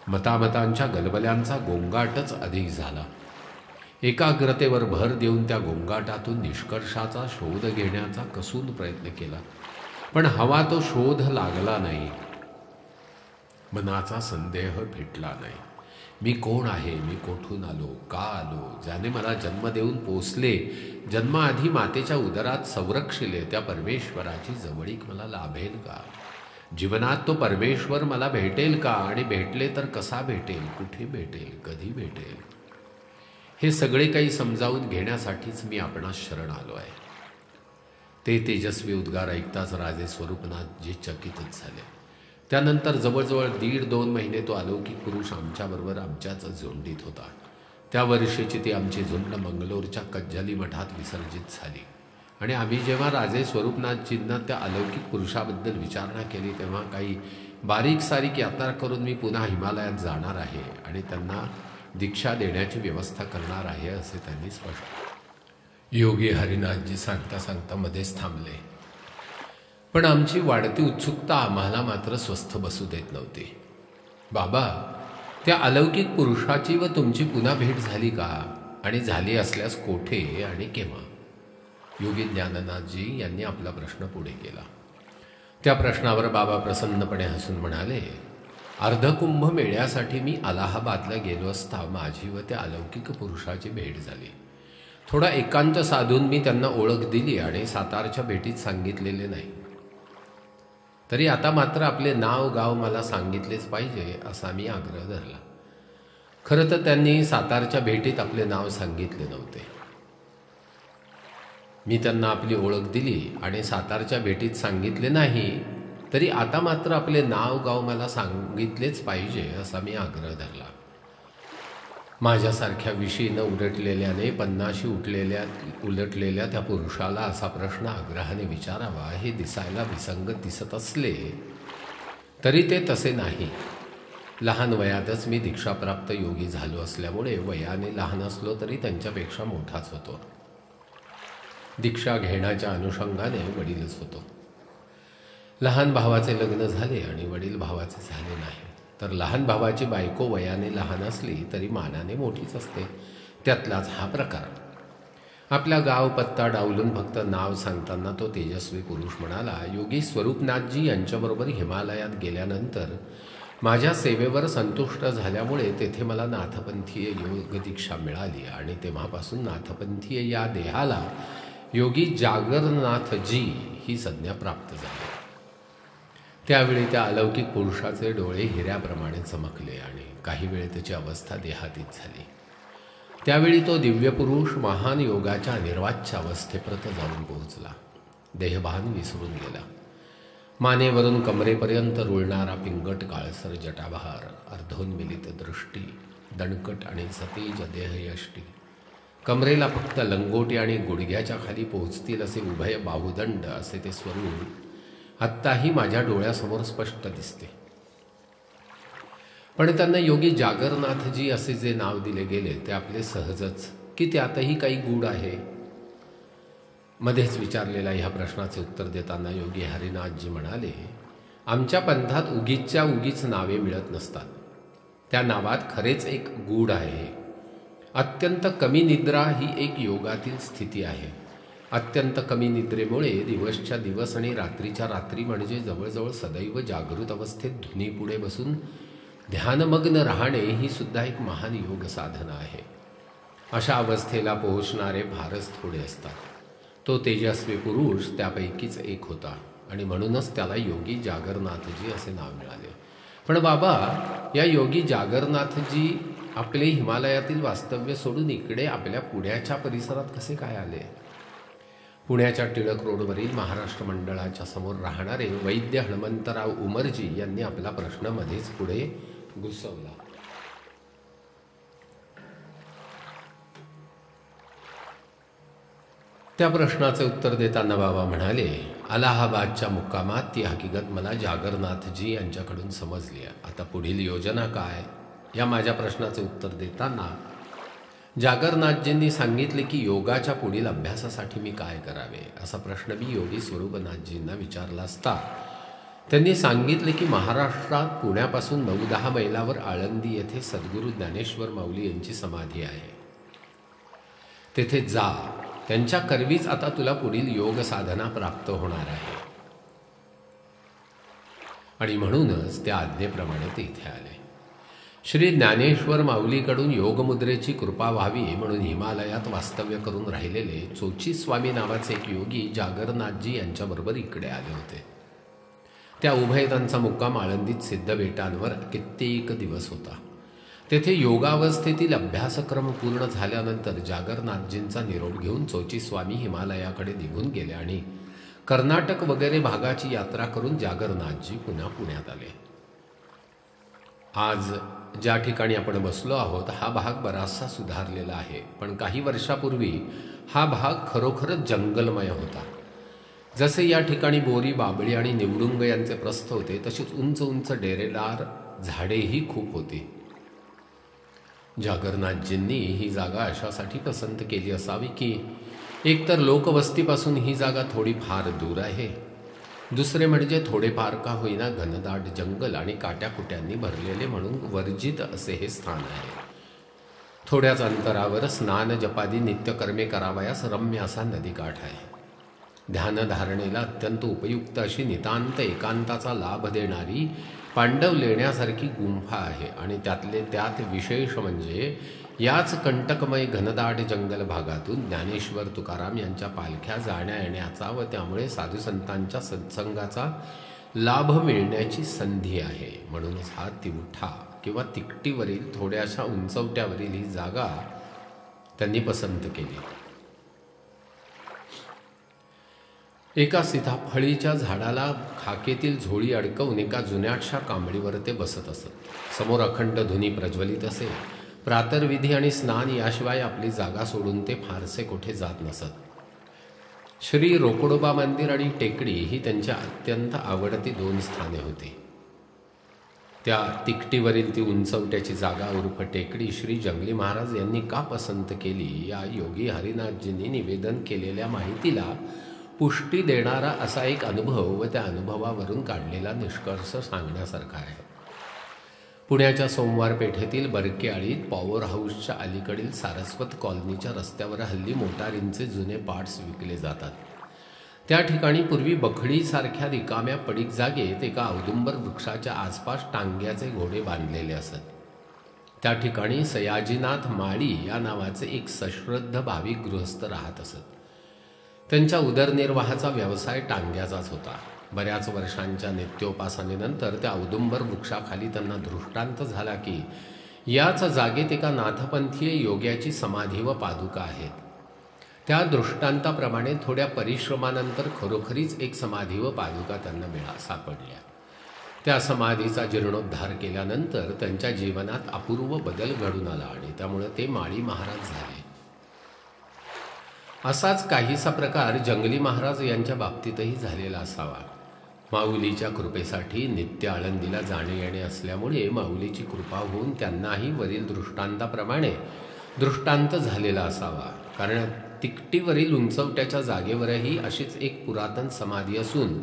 मतामतांच्या गलबल्यांचा गोंगाटच अधिक झाला. एकाग्रतेवर भर देऊन त्या गोंगाटातून निष्कर्षाचा शोध घेण्याचा कसून प्रयत्न केला, पण हवा तो शोध लागला नाही. मनाचा संदेह फिटला नाही. मी कोण आहे, मी कोठून आलो, का आलो, ज्याने मला जन्म देऊन पोसले, जन्माआधी मातेच्या उदरात संरक्षिले, त्या परमेश्वराची जवळीक मला लाभेल का? जीवनात तो परमेश्वर मला भेटेल का? आणि भेटले तर कसा भेटेल, कुठे भेटेल, कधी भेटेल? हे सगळे काही समजावून घेण्यासाठीच मी आपणास शरण आलो आहे. ते तेजस्वी उद्गार ऐकताच राजे स्वरूपनाथजी चकितच झाले. त्यानंतर जवळजवळ 1.5-2 महिने तो अलौकिक पुरुष आमच्याबरोबर आमच्याच झुंडीत होता. त्या वर्षीची ती आमची झुंड मंगलोरच्या कज्जली मठात विसर्जित झाली. आणि आम्ही जेव्हा राजे स्वरूपनाथजींना त्या अलौकिक पुरुषाबद्दल विचारणा केली, तेव्हा काही बारीक सारीक यात्रा करून मी पुन्हा हिमालयात जाणार आहे आणि त्यांना दीक्षा देण्याची व्यवस्था करणार आहे असे त्यांनी स्पष्ट. योगी हरिनाथजी सांगता सांगता मध्येच थांबले. पण आमची वाढती उत्सुकता आम्हाला मात्र स्वस्थ बसू देत नव्हती. बाबा, त्या अलौकिक पुरुषाची व तुमची पुन्हा भेट झाली का? आणि झाली असल्यास कोठे आणि केव्हा? योगी ज्ञाननाथजी यांनी आपला प्रश्न पुढे केला. त्या प्रश्नावर बाबा प्रसन्नपणे हसून म्हणाले, अर्धकुंभ मेळ्यासाठी मी अलाहाबादला गेलो असता माझी व त्या अलौकिक पुरुषाची भेट झाली. थोडा एकांत साधून मी त्यांना ओळख दिली आणि सातारच्या भेटीत सांगितलेले नाही. तरी आता मात्र आपले नाव गाव मला सांगितलेच पाहिजे असा मी आग्रह धरला. खरं तर त्यांनी सातारच्या भेटीत आपले नाव सांगितले नव्हते. मी त्यांना आपली ओळख दिली आणि सातारच्या भेटीत सांगितले नाही, तरी आता मात्र आपले नाव गाव मला सांगितलेच पाहिजे असा मी आग्रह धरला. माझ्यासारख्या विषयीनं उलटलेल्याने पन्नाशी उलटलेल्या त्या पुरुषाला असा प्रश्न आग्रहाने विचारावा हे दिसायला विसंगत दिसत असले तरी ते तसे नाही. लहान वयातच मी दीक्षाप्राप्त योगी झालो असल्यामुळे वयाने लहान असलो तरी त्यांच्यापेक्षा मोठाच होतो. दीक्षा घेण्याच्या अनुषंगाने वडीलच होतो. लहान भावाचे लग्न झाले आणि वडील भावाचे झाले नाही, तर लहान भावाची बायको वयाने लहान असली तरी मानाने मोठीच असते. त्यातलाच हा प्रकार. आपला गाव पत्ता डावलून फक्त नाव सांगताना तो तेजस्वी पुरुष म्हणाला, योगी स्वरूपनाथजी यांच्याबरोबर हिमालयात गेल्यानंतर माझ्या सेवेवर संतुष्ट झाल्यामुळे तेथे मला नाथपंथीय योग दीक्षा मिळाली आणि तेव्हापासून नाथपंथीय या देहाला योगी जागरनाथजी ही संज्ञा प्राप्त झाली. त्यावेळी त्या अलौकिक पुरुषाचे डोळे हिऱ्याप्रमाणे चमकले आणि काही वेळ त्याची अवस्था देहातीत झाली. त्यावेळी तो दिव्य पुरुष महान योगाच्या निर्वाच्य अवस्थेप्रत जाऊन पोहोचला. देहभान विसरून गेला. मानेवरून कमरेपर्यंत रुळणारा पिंगट काळसर जटाभार, अर्धोन्मिलित दृष्टी, दणकट आणि सतेज देहयष्टी, कमरेला फक्त लंगोटी आणि गुडघ्याच्या खाली पोहोचतील असे उभय बाहुदंड असे ते स्वरूप आत्ताही माझ्या डोळ्यासमोर स्पष्ट दिसते. पण त्यांना योगी जागरनाथजी असे जे नाव दिले गेले ते आपले सहजच की त्यातही काही गूढ आहे? मध्येच विचारलेल्या ह्या प्रश्नाचे उत्तर देताना योगी हरिनाथजी म्हणाले, आमच्या पंथात उगीचच्या उगीच नावे मिळत नसतात. त्या नावात खरेच एक गूढ आहे. अत्यंत कमी निद्रा ही एक योगातील स्थिती आहे. अत्यंत कमी निद्रेमुळे दिवसच्या दिवस आणि रात्रीच्या रात्री म्हणजे जवळजवळ सदैव जागृत अवस्थेत धुनीपुढे बसून ध्यानमग्न राहणे ही सुद्धा एक महान योग साधना आहे. अशा अवस्थेला पोहोचणारे फारच थोडे असतात. तो तेजस्वी पुरुष त्यापैकीच एक होता आणि म्हणूनच त्याला योगी जागरनाथजी असे नाव मिळाले. पण बाबा, या योगी जागरनाथजी आपले हिमालयातील वास्तव्य सोडून इकडे आपल्या पुण्याच्या परिसरात कसे काय आले? पुण्याच्या टिळक रोडवरील महाराष्ट्र मंडळाच्या समोर राहणारे वैद्य हनुमंतराव उमरजी यांनी आपला प्रश्न मध्येच पुढे घुसवला. त्या प्रश्नाचे उत्तर देताना बाबा म्हणाले, अलाहाबादच्या मुक्कामात ती हकीकत मला जागरनाथजी यांच्याकडून समजली. आता पुढील योजना काय? या माझ्या प्रश्नाचे उत्तर देताना जागरनाथजींनी सांगितले की योगाच्या पुढील अभ्यासासाठी मी काय करावे, असा प्रश्न मी योगी स्वरूपनाथजींना विचारला असता त्यांनी सांगितले की महाराष्ट्रात पुण्यापासून 9-10 मैलावर आळंदी येथे सद्गुरू ज्ञानेश्वर माऊली यांची समाधी आहे. तेथे जा, त्यांच्या करवीच आता तुला पुढील योग साधना प्राप्त होणार आहे. आणि म्हणूनच त्या आज्ञेप्रमाणे ते इथे आले. श्री ज्ञानेश्वर माऊलीकडून योगमुद्रेची कृपा व्हावी म्हणून हिमालयात वास्तव्य करून राहिलेले चोची स्वामी नावाचे एक योगी जागरनाथजी यांच्याबरोबर इकडे आले होते. त्या उभयतांचा मुक्काम आळंदीत सिद्धबेटांवर कित्येक दिवस होता. तेथे योगावस्थेतील अभ्यासक्रम पूर्ण झाल्यानंतर जागरनाथजींचा निरोप घेऊन चोची स्वामी हिमालयाकडे निघून गेले आणि कर्नाटक वगैरे भागाची यात्रा करून जागरनाथजी पुन्हा पुण्यात आले. आज ज्या ठिकाणी आपण बसलो आहोत हा भाग बराचसा सुधारलेला आहे, पण काही वर्षापूर्वी हा भाग खरोखरच जंगलमय होता. जसे या ठिकाणी बोरी, बाबळी आणि निवडुंग यांचे प्रस्थ होते, तशीच उंच उंच डेरेदार झाडेही खूप होती. जागरनाथजींनी ही जागा अशासाठी पसंत केली असावी की एकतर लोकवस्तीपासून ही जागा थोडी फार दूर आहे, दुसरे म्हणजे थोडेफार का होईना घनदाट जंगल आणि काट्याकुट्यांनी भरलेले म्हणून वर्जित असे हे स्थान आहे. थोड्याच अंतरावर स्नान जपादी नित्यकर्मे करावयास रम्य असा नदीकाठ आहे. ध्यानधारणेला अत्यंत उपयुक्त अशी नितांत एकांताचा लाभ देणारी पांडव लेण्यासारखी गुंफा आहे. आणि त्यातले त्यात विशेष म्हणजे याच कंटकमय घनदाट जंगल भागातून ज्ञानेश्वर तुकाराम यांच्या पालख्या जाण्या येण्याचा व त्यामुळे साधुसंतांच्या सत्संगाचा लाभ मिळण्याची संधी आहे. म्हणूनच हा तिवठा किंवा तिकटीवरील थोड्याशा उंचवट्यावरील ही जागा त्यांनी पसंत केली. एका सीताफळीच्या झाडाला खाकेतील झोळी अडकवून एका जुन्याशा कांबळीवर ते बसत असत. समोर अखंड धुनी प्रज्वलित असे. प्रातर्विधी आणि स्नान याशिवाय आपली जागा सोडून ते फारसे कुठे जात नसत. श्री रोकडोबा मंदिर आणि टेकडी ही त्यांच्या अत्यंत आवडती 2 स्थाने होती. त्या तिकटीवरील ती उंचवट्याची जागा उर्फ टेकडी श्री जंगली महाराज यांनी का पसंत केली, या योगी हरिनाथजींनी निवेदन केलेल्या माहितीला पुष्टी देणारा असा एक अनुभव व त्या अनुभवावरून काढलेला निष्कर्ष सांगण्यासारखा आहे. पुण्याच्या सोमवार पेठेतील बरकेआळीत पॉवर हाऊसच्या अलीकडील सारस्वत कॉलनीच्या रस्त्यावर हल्ली मोटारींचे जुने पार्ट्स विकले जातात. त्या ठिकाणी पूर्वी बखडीसारख्या रिकाम्या पडीक जागेत एका औदुंबर वृक्षाच्या आसपास टांग्याचे घोडे बांधलेले असत. त्या ठिकाणी सयाजीनाथ माळी या नावाचे एक सश्रद्ध भाविक गृहस्थ राहत असत. त्यांच्या उदरनिर्वाहाचा व्यवसाय टांग्याचाच होता. बऱ्याच वर्षांच्या नित्योपासनेनंतर त्या औदुंबर वृक्षाखाली त्यांना दृष्टांत झाला की याच जागेत एका नाथपंथीय योग्याची समाधी व पादुका आहेत. त्या दृष्टांताप्रमाणे थोड्या परिश्रमानंतर खरोखरीच एक समाधी व पादुका त्यांना सापडल्या. त्या समाधीचा जीर्णोद्धार केल्यानंतर त्यांच्या जीवनात अपूर्व बदल घडून आला आणि त्यामुळे ते माळी महाराज झाले. असाच काहीसा प्रकार जंगली महाराज यांच्या बाबतीतही झालेला असावा. माऊलीच्या कृपेसाठी नित्य आळंदीला जाणे येणे असल्यामुळे माऊलीची कृपा होऊन त्यांनाही वरील दृष्टांताप्रमाणे दृष्टांत झालेला असावा. कारण तिकटीवरील उंचवट्याच्या जागेवरही अशीच एक पुरातन समाधी असून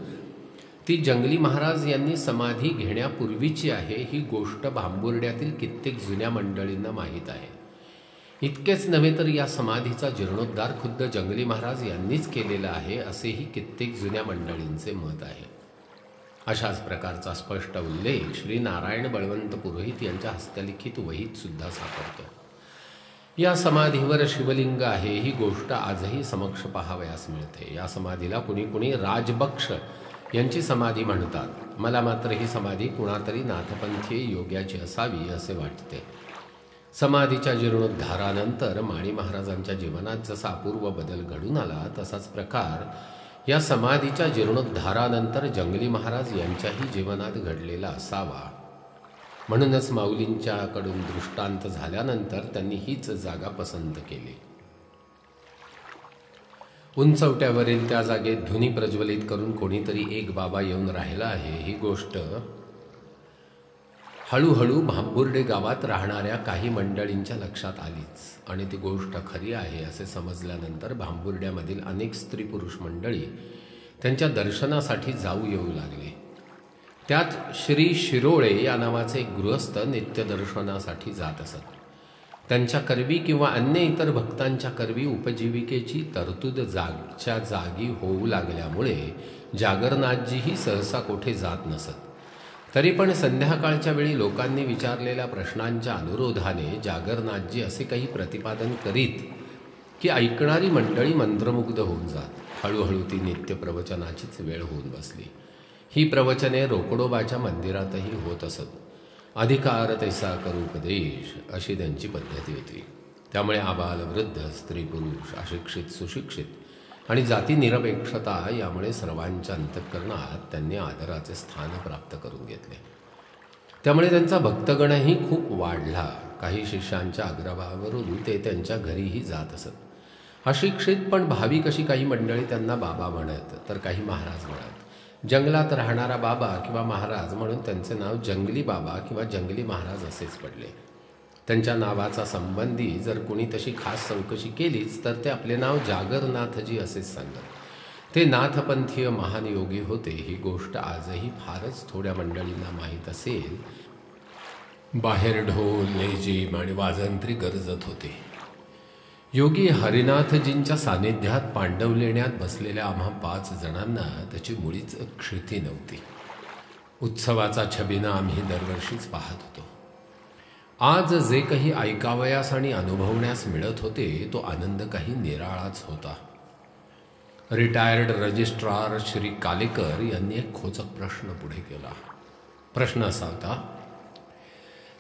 ती जंगली महाराज यांनी समाधी घेण्यापूर्वीची आहे ही गोष्ट भांबुर्ड्यातील कित्येक जुन्या मंडळींना माहीत आहे. इतकेच नव्हे तर या समाधीचा जीर्णोद्धार खुद्द जंगली महाराज यांनीच केलेला आहे असेही कित्येक जुन्या मंडळींचे मत आहे. अशाच प्रकारचा स्पष्ट उल्लेख श्री नारायण बळवंत पुरोहित यांच्या हस्तलिखित वहीत सुद्धा सापडतो. या समाधीवर शिवलिंग आहे ही गोष्ट आजही समक्ष पाहावयास मिळते. या समाधीला कुणी कुणी राजबक्ष यांची समाधी म्हणतात. मला मात्र ही समाधी कुणातरी नाथपंथीय योग्याची असावी असे वाटते. समाधीच्या जीर्णोद्धारानंतर माळी महाराजांच्या जीवनात जसा अपूर्व बदल घडून आला तसाच प्रकार या समाधीच्या जीर्णोद्धारानंतर जंगली महाराज यांच्याही जीवनात घडलेला असावा. म्हणूनच माऊलींच्याकडून दृष्टांत झाल्यानंतर त्यांनी हीच जागा पसंत केली. उंचवट्यावरील त्या जागेत धुनी प्रज्वलित करून कोणीतरी एक बाबा येऊन राहिला आहे ही गोष्ट हळूहळू भांबुर्डे गावात राहणाऱ्या काही मंडळींच्या लक्षात आलीच. आणि ती गोष्ट खरी आहे असे समजल्यानंतर भांबुर्ड्यामधील अनेक स्त्री पुरुष मंडळी त्यांच्या दर्शनासाठी जाऊ येऊ लागले. त्यात श्री शिरोळे या नावाचे एक गृहस्थ नित्यदर्शनासाठी जात असत. त्यांच्या करवी किंवा अन्य इतर भक्तांच्या करवी उपजीविकेची तरतूद जागच्या जागी होऊ लागल्यामुळे जागरनाथजीही सहसा कोठे जात नसत. तरी पण संध्याकाळच्या वेळी लोकांनी विचारलेल्या प्रश्नांच्या अनुरोधाने जागरनाथजी असे काही प्रतिपादन करीत की ऐकणारी मंडळी मंत्रमुग्ध होऊन जात. हळूहळू ती नित्य प्रवचनाचीच वेळ होऊन बसली. ही प्रवचने रोकडोबाच्या मंदिरातही होत असत. अधिकार तैसा करू उपदेश अशी त्यांची पद्धती होती. त्यामुळे आबाल वृद्ध स्त्री पुरुष अशिक्षित सुशिक्षित आणि जातीनिरपेक्षता यामुळे सर्वांच्या अंतःकरणात त्यांनी आदराचे स्थान प्राप्त करून घेतले. त्यामुळे त्यांचा भक्तगणही खूप वाढला. काही शिष्यांच्या आग्रहावरून ते त्यांच्या घरीही जात असत. अशिक्षित पण भाविक अशी काही मंडळी त्यांना बाबा म्हणत तर काही महाराज म्हणत. जंगलात राहणारा बाबा किंवा महाराज म्हणून त्यांचे नाव जंगली बाबा किंवा जंगली महाराज असेच पडले. त्यांच्या नावाचा संबंधी जर कुणी तशी खास चौकशी केलीच तर ते आपले नाव जागरनाथजी असेच सांगत. ते नाथपंथीय महान योगी होते ही गोष्ट आजही फारच थोड्या मंडळींना माहीत असेल. बाहेर ढोल लेझीम आणि वाजंत्री गरजत होते. योगी हरिनाथजींच्या सानिध्यात पांडव लेण्यात बसलेल्या आम्हा 5 जणांना त्याची मुळीच क्षिती नव्हती. उत्सवाचा छबिना आम्ही दरवर्षीच पाहत होतो. आज जे काही ऐकावयास आणि अनुभवण्यास मिळत होते तो आनंद काही निराळाच होता. रिटायर्ड रजिस्ट्रार श्री कालेकर यांनी एक खोचक प्रश्न पुढे केला. प्रश्न असा होता,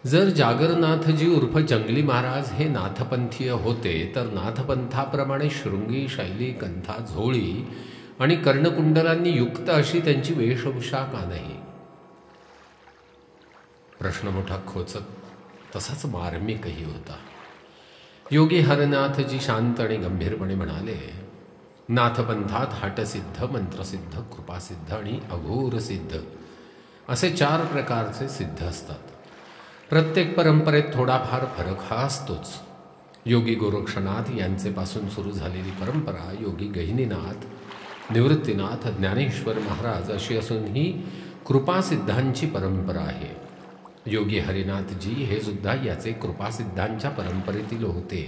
जर जागरनाथजी उर्फ जंगली महाराज हे नाथपंथीय होते तर नाथपंथाप्रमाणे शृंगी शैली कंथा झोळी आणि कर्णकुंडलांनी युक्त अशी त्यांची वेशभूषा का नाही? प्रश्न मोठा खोचक तसाच मार्मिकही होता. योगी हरनाथजी शांत आणि गंभीरपणे म्हणाले, नाथपंथात हटसिद्ध, मंत्रसिद्ध, कृपासिद्ध आणि अघोरसिद्ध असे 4 प्रकारचे सिद्ध असतात. प्रत्येक परंपरेत थोडाफार फरक हा असतोच. योगी गोरक्षनाथ यांचेपासून सुरू झालेली परंपरा योगी गहिनीनाथ, निवृत्तीनाथ, ज्ञानेश्वर महाराज अशी असून ही कृपासिद्धांची परंपरा आहे. योगी हरिनाथजी हे सुद्धा याचे कृपासिद्धांच्या परंपरेतील होते.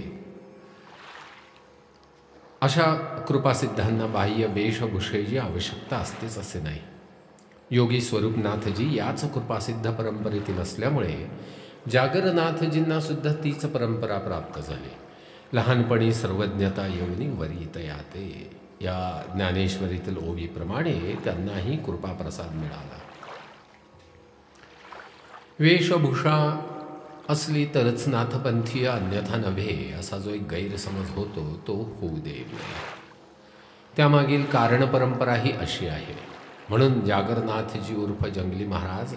अशा कृपासिद्धांना बाह्य वेशभूषेची आवश्यकता असतेच असे नाही. योगी स्वरूपनाथजी याच कृपासिद्ध परंपरेतील असल्यामुळे जागरनाथजींना सुद्धा तीच परंपरा प्राप्त झाली. लहानपणी सर्वज्ञता येऊनी वरीत याते या ज्ञानेश्वरीतील ओवीप्रमाणे त्यांनाही कृपाप्रसाद मिळाला. वेशभूषा असली तरच नाथपंथीय, अन्यथा नव्हे असा जो एक गैरसमज होतो तो होऊ दे. त्यामागील कारण परंपरा ही अशी आहे. म्हणून जागरनाथजी उर्फ जंगली महाराज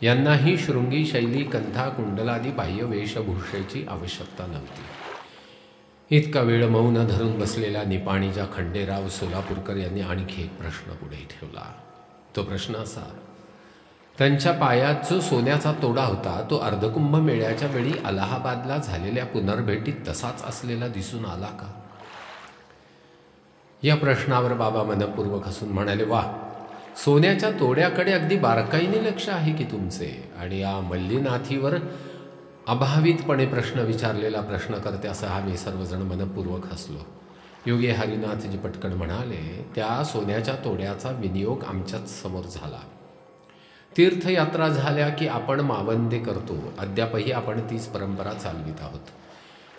यांनाही शृंगी शैली कंथा कुंडलादी बाह्य वेशभूषेची आवश्यकता नव्हती. इतका वेळ मौन धरून बसलेल्या निपाणीच्या खंडेराव सोलापूरकर यांनी आणखी एक प्रश्न पुढे ठेवला. तो प्रश्न असा, त्यांच्या पायात जो सोन्याचा तोडा होता तो अर्धकुंभ मेळ्याच्या वेळी अलाहाबादला झालेल्या पुनर्भेटीत तसाच असलेला दिसून आला का? या प्रश्नावर बाबा मनपूर्वक हसून म्हणाले, वा, सोन्याच्या तोड्याकडे अगदी बारकाईने लक्ष आहे की तुमचे. आणि या मल्लीनाथीवर अभावितपणे प्रश्न विचारलेला प्रश्नकर्त्यासह आम्ही सर्वजण मनपूर्वक हसलो. योगी हरिनाथजी पटकन म्हणाले, त्या सोन्याच्या तोड्याचा विनियोग आमच्याच समोर झाला. तीर्थयात्रा झाल्या की आपण मावंदे करतो. अद्यापही आपण तीच परंपरा चालवित आहोत.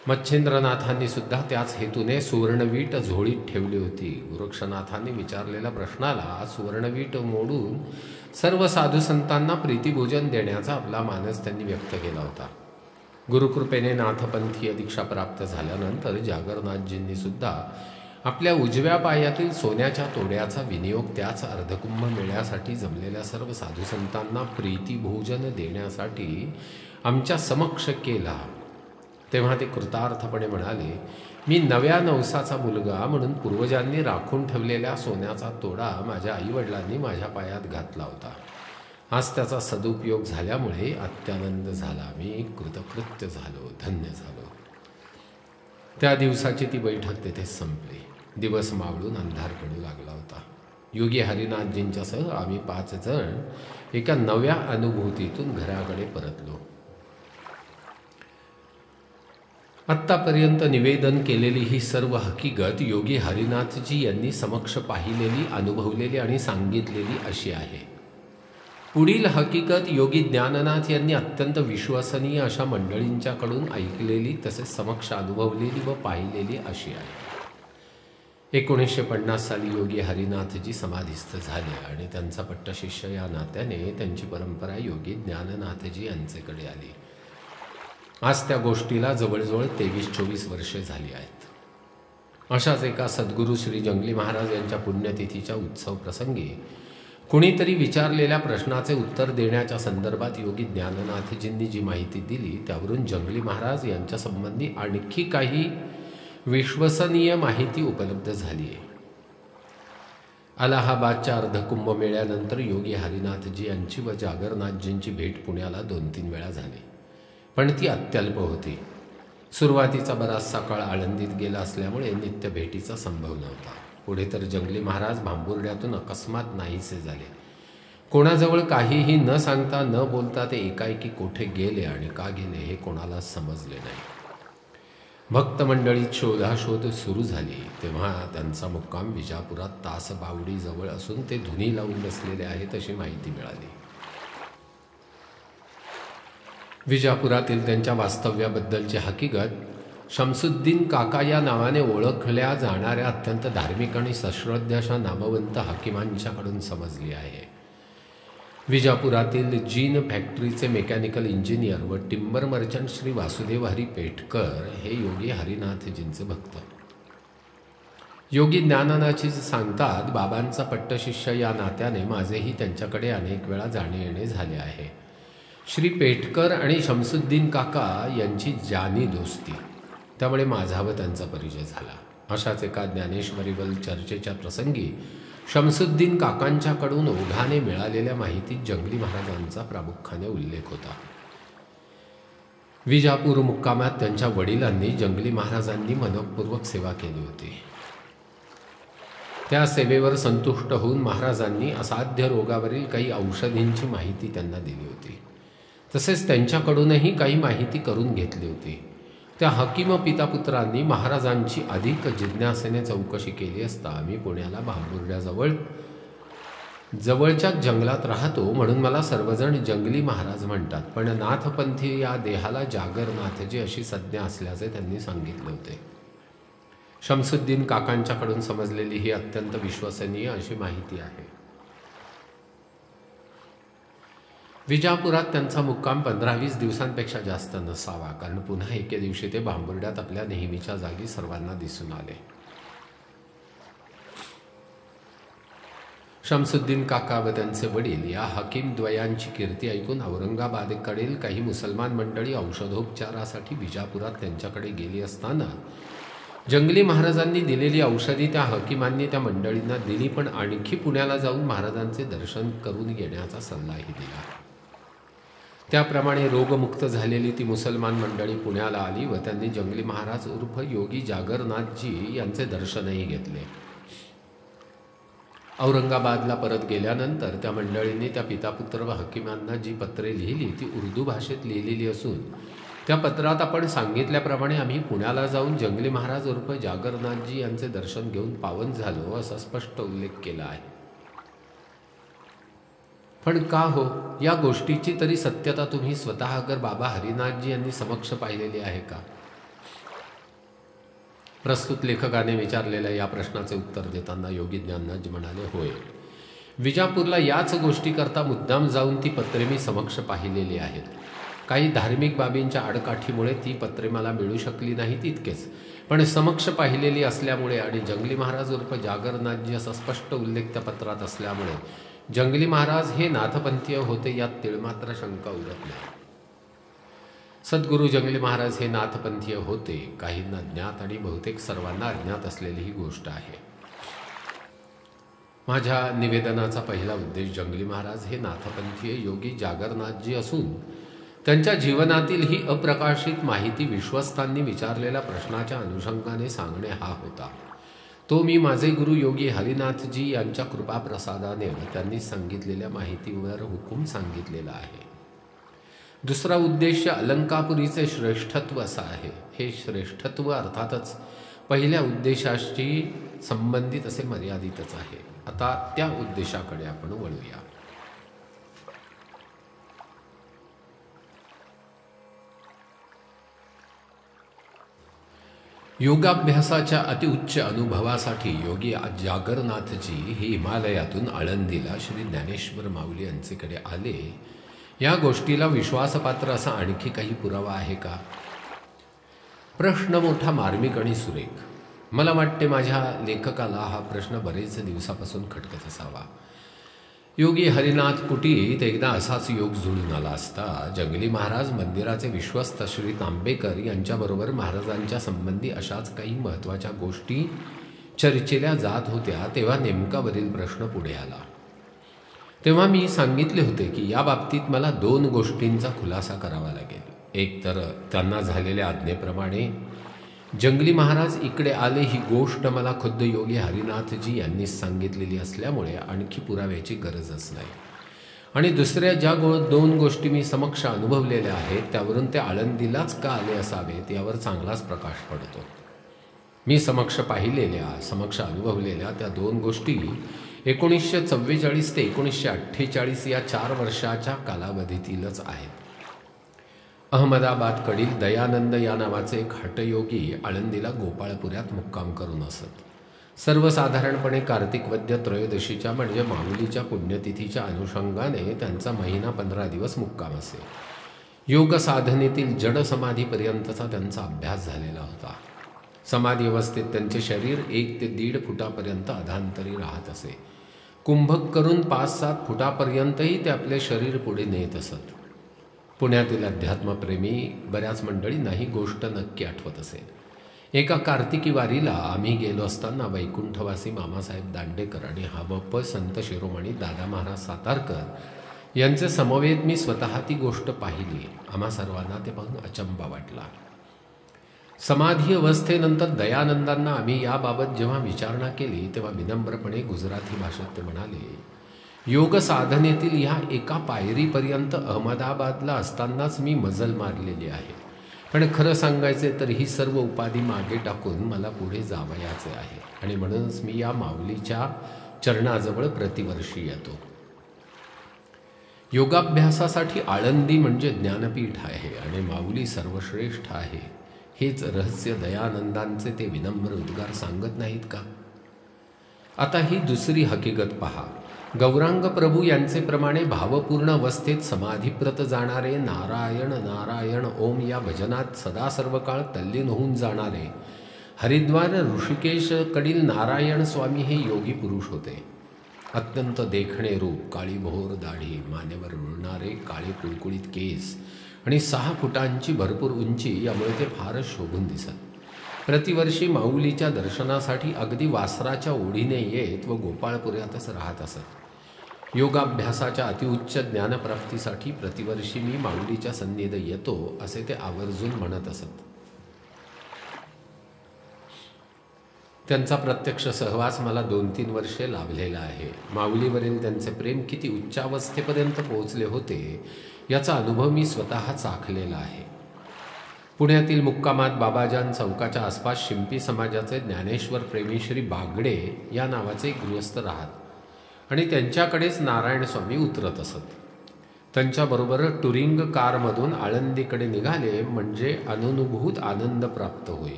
मच्छिंद्रनाथांनी सुद्धा त्याच हेतूने सुवर्णवीट झोळीत ठेवली होती. गोरक्षनाथांनी विचारलेल्या प्रश्नाला सुवर्णवीट मोडून सर्व साधुसंतांना प्रीतिभोजन देण्याचा आपला मानस त्यांनी व्यक्त केला होता. गुरुकृपेने नाथपंथीय दीक्षा प्राप्त झाल्यानंतर जागरनाथजींनी सुद्धा आपल्या उजव्या पायातील सोन्याच्या तोड्याचा विनियोग त्याच अर्धकुंभ मेळ्यासाठी जमलेल्या सर्व साधुसंतांना प्रीतिभोजन देण्यासाठी आमच्या समक्ष केला. तेव्हा ते कृतार्थपणे म्हणाले, मी नव्या नवसाचा मुलगा म्हणून पूर्वजांनी राखून ठेवलेल्या सोन्याचा तोडा माझ्या आईवडिलांनी माझ्या पायात घातला होता. आज त्याचा सदुपयोग झाल्यामुळे अत्यानंद झाला. मी कृतकृत्य झालो, धन्य झालो. त्या दिवसाची ती बैठक तेथेच संपली. दिवस मावळून अंधार पडू लागला होता. योगी हरिनाथजींच्यासह आम्ही 5 जण एका नव्या अनुभूतीतून घराकडे परतलो. आत्तापर्यंत निवेदन केलेली ही सर्व हकीकत योगी हरिनाथजी यांनी समक्ष पाहिलेली, अनुभवलेली आणि सांगितलेली अशी आहे. पुढील हकीकत योगी ज्ञाननाथ यांनी अत्यंत विश्वसनीय अशा मंडळींच्याकडून ऐकलेली तसेच समक्ष अनुभवलेली व पाहिलेली अशी आहे. 1950 साली योगी हरिनाथजी समाधीस्थ झाले आणि त्यांचा पट्टशिष्य या नात्याने त्यांची परंपरा योगी ज्ञाननाथजी यांचेकडे आली. आज त्या गोष्टीला जवळजवळ 23-24 वर्षे झाली आहेत. अशाच एका सद्गुरू श्री जंगली महाराज यांच्या पुण्यतिथीच्या उत्सव प्रसंगी कुणीतरी विचारलेल्या प्रश्नाचे उत्तर देण्याच्या संदर्भात योगी ज्ञाननाथजींनी जी माहिती दिली त्यावरून जंगली महाराज यांच्या संबंधी आणखी काही विश्वसनीय माहिती उपलब्ध झाली आहे. अलाहाबादच्या अर्धकुंभ मेळ्यानंतर योगी हरिनाथजी यांची व जागरनाथजींची भेट पुण्याला 2-3 वेळा झाली, पण ती अत्यल्प होती. सुरुवातीचा बराचसा काळ आळंदीत गेला असल्यामुळे नित्य भेटीचा संभव नव्हता. पुढे तर जंगली महाराज भांबुर्ड्यातून अकस्मात नाहीसे झाले. कोणाजवळ काहीही न सांगता न बोलता ते एकाएकी कोठे गेले आणि का गेले हे कोणालाच समजले नाही. भक्त मंडळीत शोधाशोध सुरू झाली तेव्हा त्यांचा मुक्काम विजापुरात तासबावडीजवळ असून ते धुनी लावून बसलेले आहेत अशी माहिती मिळाली. विजापुरातील त्यांच्या वास्तव्याबद्दलची हकीकत शमसुद्दीन काका या नावाने ओळखल्या जाणाऱ्या अत्यंत धार्मिक आणि सश्रद्ध अशा नामवंत हाकिमांच्याकडून समजली आहे. विजापुरातील जीन फॅक्टरीचे मेकॅनिकल इंजिनियर व टिंबर मर्चंट श्री वासुदेव हरी पेटकर हे योगी हरिनाथजींचे भक्त. योगी ज्ञाननाथजी सांगतात, बाबांचा पट्टशिष्य या नात्याने माझेही त्यांच्याकडे अनेक वेळा जाणे येणे झाले आहे. श्री पेटकर आणि शमसुद्दीन काका यांची जानी दोस्ती, त्यामुळे माझा व त्यांचा परिचय झाला. अशाच एका ज्ञानेश्वरीवरील चर्चेच्या प्रसंगी शमसुद्दीन काकांच्याकडून ओघाने मिळालेल्या माहितीत जंगली महाराजांचा प्रामुख्याने उल्लेख होता. विजापूर मुक्कामात त्यांच्या वडिलांनी जंगली महाराजांनी मनपूर्वक सेवा केली होती. त्या सेवेवर संतुष्ट होऊन महाराजांनी असाध्य रोगावरील काही औषधींची माहिती त्यांना दिली होती. तसेच त्यांच्याकडूनही काही माहिती करून घेतली होती. त्या हकीम पितापुत्रांनी महाराजांची अधिक जिज्ञासेने चौकशी केली असता आम्ही पुण्याला भांबुर्ड्याजवळ जवळच्या जंगलात राहतो म्हणून मला सर्वजण जंगली महाराज म्हणतात, पण नाथपंथी या देहाला जागरनाथजी अशी संज्ञा असल्याचे त्यांनी सांगितले होते. शमसुद्दीन काकांच्याकडून समजलेली ही अत्यंत विश्वसनीय अशी माहिती आहे. विजापुरात त्यांचा मुक्काम 15-20 दिवसांपेक्षा जास्त नसावा, कारण पुन्हा एके दिवशी ते भांबुर्ड्यात आपल्या नेहमीच्या जागी सर्वांना दिसून आले. शमसुद्दीन काका व त्यांचे वडील या हकीम द्वयांची कीर्ती ऐकून औरंगाबादकडील काही मुसलमान मंडळी औषधोपचारासाठी विजापुरात त्यांच्याकडे गेली असताना जंगली महाराजांनी दिलेली औषधी त्या हकीमांनी त्या मंडळींना दिली, पण आणखी पुण्याला जाऊन महाराजांचे दर्शन करून येण्याचा सल्लाही दिला. त्याप्रमाणे रोगमुक्त झालेली ती मुसलमान मंडळी पुण्याला आली व त्यांनी जंगली महाराज उर्फ योगी जागरनाथजी यांचे दर्शनही घेतले. औरंगाबादला परत गेल्यानंतर त्या मंडळींनी त्या पितापुत्र व हकीमांना जी पत्रे लिहिली ती उर्दू भाषेत लिहिलेली असून त्या पत्रात आपण सांगितल्याप्रमाणे आम्ही पुण्याला जाऊन जंगली महाराज उर्फ जागरनाथजी यांचे दर्शन घेऊन पावन झालो असा स्पष्ट उल्लेख केला आहे. पण का हो, या गोष्टीची तरी सत्यता तुम्ही स्वतः अगर बाबा हरिनाथजी यांनी समक्ष पाहिलेली आहे का? प्रस्तुत लेखकाने विचारलेल्या या प्रश्नाचे उत्तर देताना योगी ज्ञानराज म्हणाले, होय, विजापूरला याच गोष्टीकरता मुद्दाम जाऊन ती पत्रे मी समक्ष पाहिलेली आहेत. काही धार्मिक बाबींच्या आडकाठीमुळे ती पत्रे मला मिळू शकली नाहीत इतकेच, पण समक्ष पाहिलेली असल्यामुळे आणि जंगली महाराज उर्फ जागरनाथजी असा स्पष्ट उल्लेख त्या पत्रात असल्यामुळे जंगली महाराज हे नाथपंथीय होते यात तिळमात्र शंका उरत नाही. सद्गुरू जंगली महाराज हे नाथपंथीय होते, काहींना ज्ञात आणि बहुतेक सर्वांना अज्ञात असलेली ही गोष्ट आहे. माझ्या निवेदनाचा पहिला उद्देश जंगली महाराज हे नाथपंथीय योगी जागरनाथजी असून त्यांच्या जीवनातील ही अप्रकाशित माहिती विश्वस्तांनी विचारलेल्या प्रश्नाच्या अनुषंगाने सांगणे हा होता. तो मी माझे गुरु योगी हरिनाथजी यांच्या कृपाप्रसादाने व त्यांनी सांगितलेल्या माहितीवर हुकूम सांगितलेला आहे. दुसरा उद्देश अलंकापुरीचे श्रेष्ठत्व असा आहे. हे श्रेष्ठत्व अर्थातच पहिल्या उद्देशाशी संबंधित असे मर्यादितच आहे. आता त्या उद्देशाकडे आपण वळूया. योगाभ्यासाच्या अतिउच्च अनुभवासाठी योगी जागरनाथजी हे हिमालयातून आळंदीला श्री ज्ञानेश्वर माऊली यांचेकडे आले. या गोष्टीला विश्वासपात्र असा आणखी काही पुरावा आहे का? प्रश्न मोठा मार्मिक आणि सुरेख. मला वाटते माझ्या लेखकाला हा प्रश्न बरेच दिवसापासून खटकत असावा. योगी हरिनाथ कुटीत एकदा असाच योग जुळून आला असता जंगली महाराज मंदिराचे विश्वस्त श्री तांबेकर यांच्याबरोबर महाराजांच्या संबंधी अशाच काही महत्त्वाच्या गोष्टी चर्चेल्या जात होत्या, तेव्हा नेमका वरील प्रश्न पुढे आला. तेव्हा मी सांगितले होते की या बाबतीत मला 2 गोष्टींचा खुलासा करावा लागेल. एक तर त्यांना झालेल्या आज्ञेप्रमाणे जंगली महाराज इकडे आले ही गोष्ट मला खुद्द योगी हरिनाथजी यांनीच सांगितलेली असल्यामुळे आणखी पुराव्याची गरजच नाही. आणि दुसऱ्या ज्या 2 गोष्टी मी समक्ष अनुभवलेल्या आहेत त्यावरून ते आळंदीलाच का आले असावेत यावर चांगलाच प्रकाश पडतो. मी समक्ष पाहिलेल्या, समक्ष अनुभवलेल्या त्या 2 गोष्टी 1944 ते 1948 या 4 वर्षाच्या कालावधीतीलच आहेत. अहमदाबादकडील दयानंद या नावाचे एक हटयोगी आळंदीला गोपाळपुऱ्यात मुक्काम करून असत. सर्वसाधारणपणे कार्तिक वद्य त्रयोदशीच्या म्हणजे माऊलीच्या पुण्यतिथीच्या अनुषंगाने त्यांचा महिना 15 दिवस मुक्काम असे. योग साधनेतील जड समाधीपर्यंतचा त्यांचा अभ्यास झालेला होता. समाधी अवस्थेत त्यांचे शरीर 1 ते 1.5 फुटापर्यंत अधांतरी राहत असे. कुंभक करून 5-7 फुटापर्यंतही ते आपले शरीर पुढे नेत असत. पुण्यातील अध्यात्मप्रेमी बऱ्याच मंडळींना ही गोष्ट नक्की आठवत असेल. एका कार्तिकी वारीला आम्ही गेलो असताना वैकुंठवासी मामासाहेब दांडेकर आणि हवप संत शिरोमणी दादा महाराज सातारकर यांचे समवेत मी स्वतः ती गोष्ट पाहिली. आम्हा सर्वांना ते पाहून अचंबा वाटला. समाधी अवस्थेनंतर दयानंदांना आम्ही याबाबत जेव्हा विचारणा केली तेव्हा विनम्रपणे गुजराती भाषेत ते म्हणाले, योग साधनेतील ह्या एका पायरीपर्यंत अहमदाबादला असतानाच मी मजल मारलेली आहे. पण खरं सांगायचे तर ही सर्व उपाधी मागे टाकून मला पुढे जावयाचे आहे आणि म्हणूनच मी या माऊलीच्या चरणाजवळ प्रतिवर्षी येतो. योगाभ्यासासाठी आळंदी म्हणजे ज्ञानपीठ आहे आणि माऊली सर्वश्रेष्ठ आहे. हेच रहस्य दयानंदांचे ते विनम्र उद्गार सांगत नाहीत का? आता ही दुसरी हकीकत पहा. गौरांग प्रभू यांचे प्रमाणे भावपूर्ण अवस्थेत समाधीप्रत जाणारे, नारायण नारायण ओम या भजनात सदा सर्व काळ तल्लीन होऊन जाणारे हरिद्वार ऋषिकेशकडील नारायण स्वामी हे योगी पुरुष होते. अत्यंत देखणे रूप, काळीभोर दाढी, मानेवर रुळणारे काळे कुळकुळीत केस आणि 6 फुटांची भरपूर उंची यामुळे ते फारच शोभून दिसत. प्रतिवर्षी माऊलीच्या दर्शनासाठी अगदी वासराच्या ओढीने येत व गोपाळपुऱ्यातच राहत असत. योगाभ्यासाच्या अतिउच्च ज्ञानप्राप्तीसाठी प्रतिवर्षी मी माऊलीच्या सन्निध येतो असे ते आवर्जून म्हणत असत. त्यांचा प्रत्यक्ष सहवास मला 2-3 वर्षे लाभलेला आहे. माऊलीवरील त्यांचे प्रेम किती उच्चावस्थेपर्यंत पोहोचले होते याचा अनुभव मी स्वतः चाखलेला आहे. पुण्यातील मुक्कामात बाबाजान चौकाच्या आसपास शिंपी समाजाचे ज्ञानेश्वर प्रेमी श्री बागडे या नावाचे एक गृहस्थ राहत आणि त्यांच्याकडेच नारायण स्वामी उतरत असत. त्यांच्याबरोबर टुरिंग कारमधून आळंदीकडे निघाले म्हणजे अननुभूत आनंद प्राप्त होई.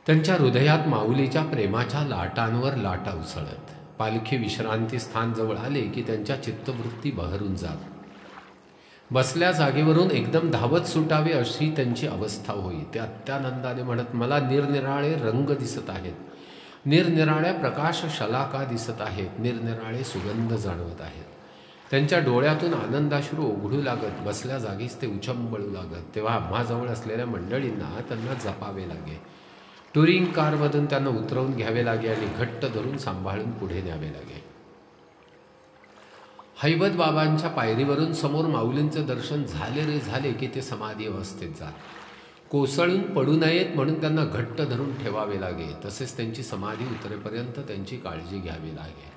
त्यांच्या हृदयात माऊलीच्या प्रेमाच्या लाटांवर लाटा उसळत. पालखी विश्रांती स्थान जवळ आले की त्यांच्या चित्तवृत्ती बहरून जात. बसल्या जागेवरून एकदम धावत सुटावे अशी त्यांची अवस्था होई. ते अत्यानंदाने म्हणत, मला निरनिराळे रंग दिसत आहेत, निरनिराळ्या प्रकाश शलाका दिसत आहेत, निरनिराळे सुगंध जाणवत आहेत. त्यांच्या डोळ्यातून आनंदाश्रू ओघळू लागत. बसल्या जागीच ते उचंबळू लागत. तेव्हा आम्हाजवळ असलेल्या मंडळींना त्यांना जपावे लागे. टुरिंग कारमधून त्यांना उतरवून घ्यावे लागे आणि घट्ट धरून सांभाळून पुढे न्यावे लागे. हैबत बाबांच्या पायरीवरून समोर माऊलींचं दर्शन झाले रे झाले की ते समाधी अवस्थेत जात. कोसळून पडू नयेत म्हणून त्यांना घट्ट धरून ठेवावे लागे. तसेच त्यांची समाधी उतरेपर्यंत त्यांची काळजी घ्यावी लागे.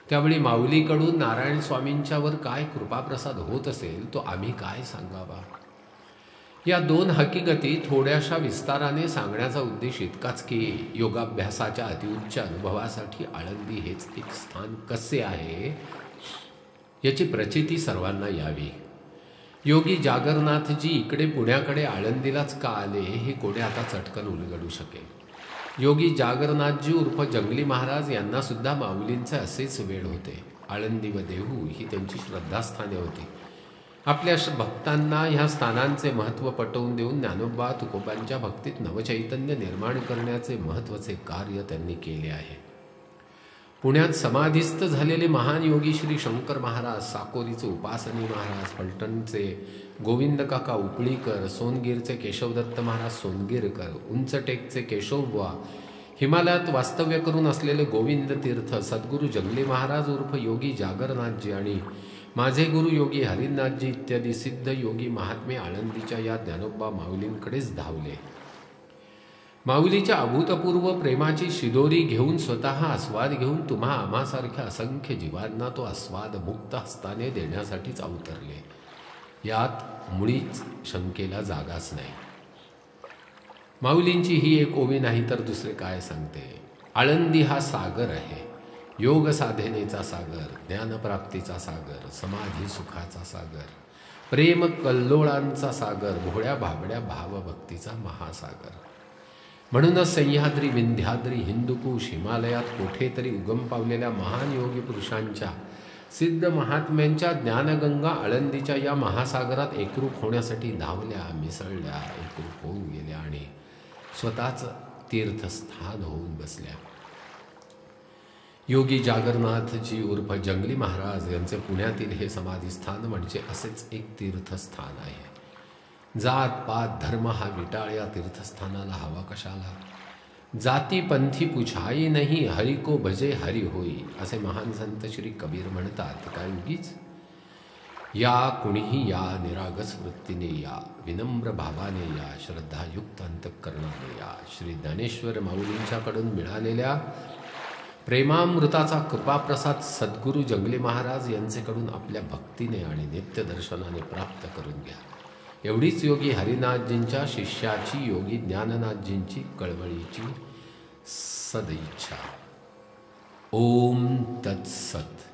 त्यावेळी माऊलीकडून नारायण स्वामींच्यावर काय कृपाप्रसाद होत असेल तो आम्ही काय सांगावा. या दोन हकीकती थोड्याशा विस्ताराने सांगण्याचा उद्देश इतकाच की योगाभ्यासाच्या अतिउच्च अनुभवासाठी आळंदी हेच एक स्थान कसे आहे याची प्रचिती सर्वांना यावी. योगी जागरनाथजी इकडे पुण्याकडे आळंदीलाच का आले हे कोणी आता चटकन उलगडू शकेल. योगी जागरनाथजी उर्फ जंगली महाराज यांना सुद्धा माऊलींचे असेच वेळ होते. आळंदी व देहू ही त्यांची श्रद्धास्थाने होती. आपल्या भक्तांना ह्या स्थानांचे महत्त्व पटवून देऊन ज्ञानोबा तुकोबांच्या भक्तीत नवचैतन्य निर्माण करण्याचे महत्त्वाचे कार्य त्यांनी केले आहे. पुण्यात समाधीस्थ झालेले महान योगी श्री शंकर महाराज, साकोरीचे उपासनी महाराज, फलटणचे गोविंद काका उपळीकर, सोनगीरचे केशवदत्त महाराज सोनगीरकर, उंचटेकचे केशवबुवा, हिमालयात वास्तव्य करून असलेले गोविंद तीर्थ सद्गुरू जंगली महाराज उर्फ योगी जागरनाथजी आणि माझे गुरु योगी हरिनाथजी इत्यादी सिद्ध योगी महात्मे आळंदीच्या या ज्ञानोबा माऊलींकडेच धावले. माऊलीच्या अभूतपूर्व प्रेमाची शिदोरी घेऊन स्वतः आस्वाद घेऊन तुम्हा आम्हासारख्या असंख्य जीवांना तो आस्वाद मुक्त हस्ताने देण्यासाठीच अवतरले. यात मुळीच शंकेला जागाच नाही. माऊलींची ही एक ओवी नाही तर दुसरे काय सांगते. आळंदी हा सागर आहे. योग साधनेचा सागर, ज्ञानप्राप्तीचा सागर, समाधी सुखाचा सागर, प्रेम कल्लोळांचा सागर, भोळ्या भाबड्या भावभक्तीचा महासागर. म्हणूनच सह्याद्री, विंध्याद्री, हिंदुकुश, हिमालयात कुठेतरी उगम पावलेल्या महान योगी पुरुषांच्या, सिद्ध महात्म्यांच्या ज्ञानगंगा आळंदीच्या या महासागरात एकरूप होण्यासाठी धावल्या, मिसळल्या, एकरूप होऊन गेल्या आणि स्वतःच तीर्थस्थान होऊन बसल्या. योगी जागरनाथजी उर्फ जंगली महाराज यांचे पुण्यातील हे समाधीस्थान म्हणजे असेच एक तीर्थस्थान आहे. जात पात धर्म हा विटाळ या तीर्थस्थानाला हवा कशाला. जाती पंथी पुछाई नाही, हरि को भजे हरि होई, असे महान संत श्री कबीर म्हणतात. काय उगीच. या कुणीही या, निरागस वृत्तीने या, विनम्र भावाने या, श्रद्धायुक्त अंतःकरणाने या. श्री ज्ञानेश्वर माऊलींच्याकडून मिळालेल्या प्रेमामृताचा कृपाप्रसाद सद्गुरू जंगली महाराज यांचेकडून आपल्या भक्तीने आणि नित्यदर्शनाने प्राप्त करून घ्या. एवढीच योगी हरिनाथजींच्या शिष्याची, योगी ज्ञाननाथजींची कळवळीची सदिच्छा. ओम तत्सत.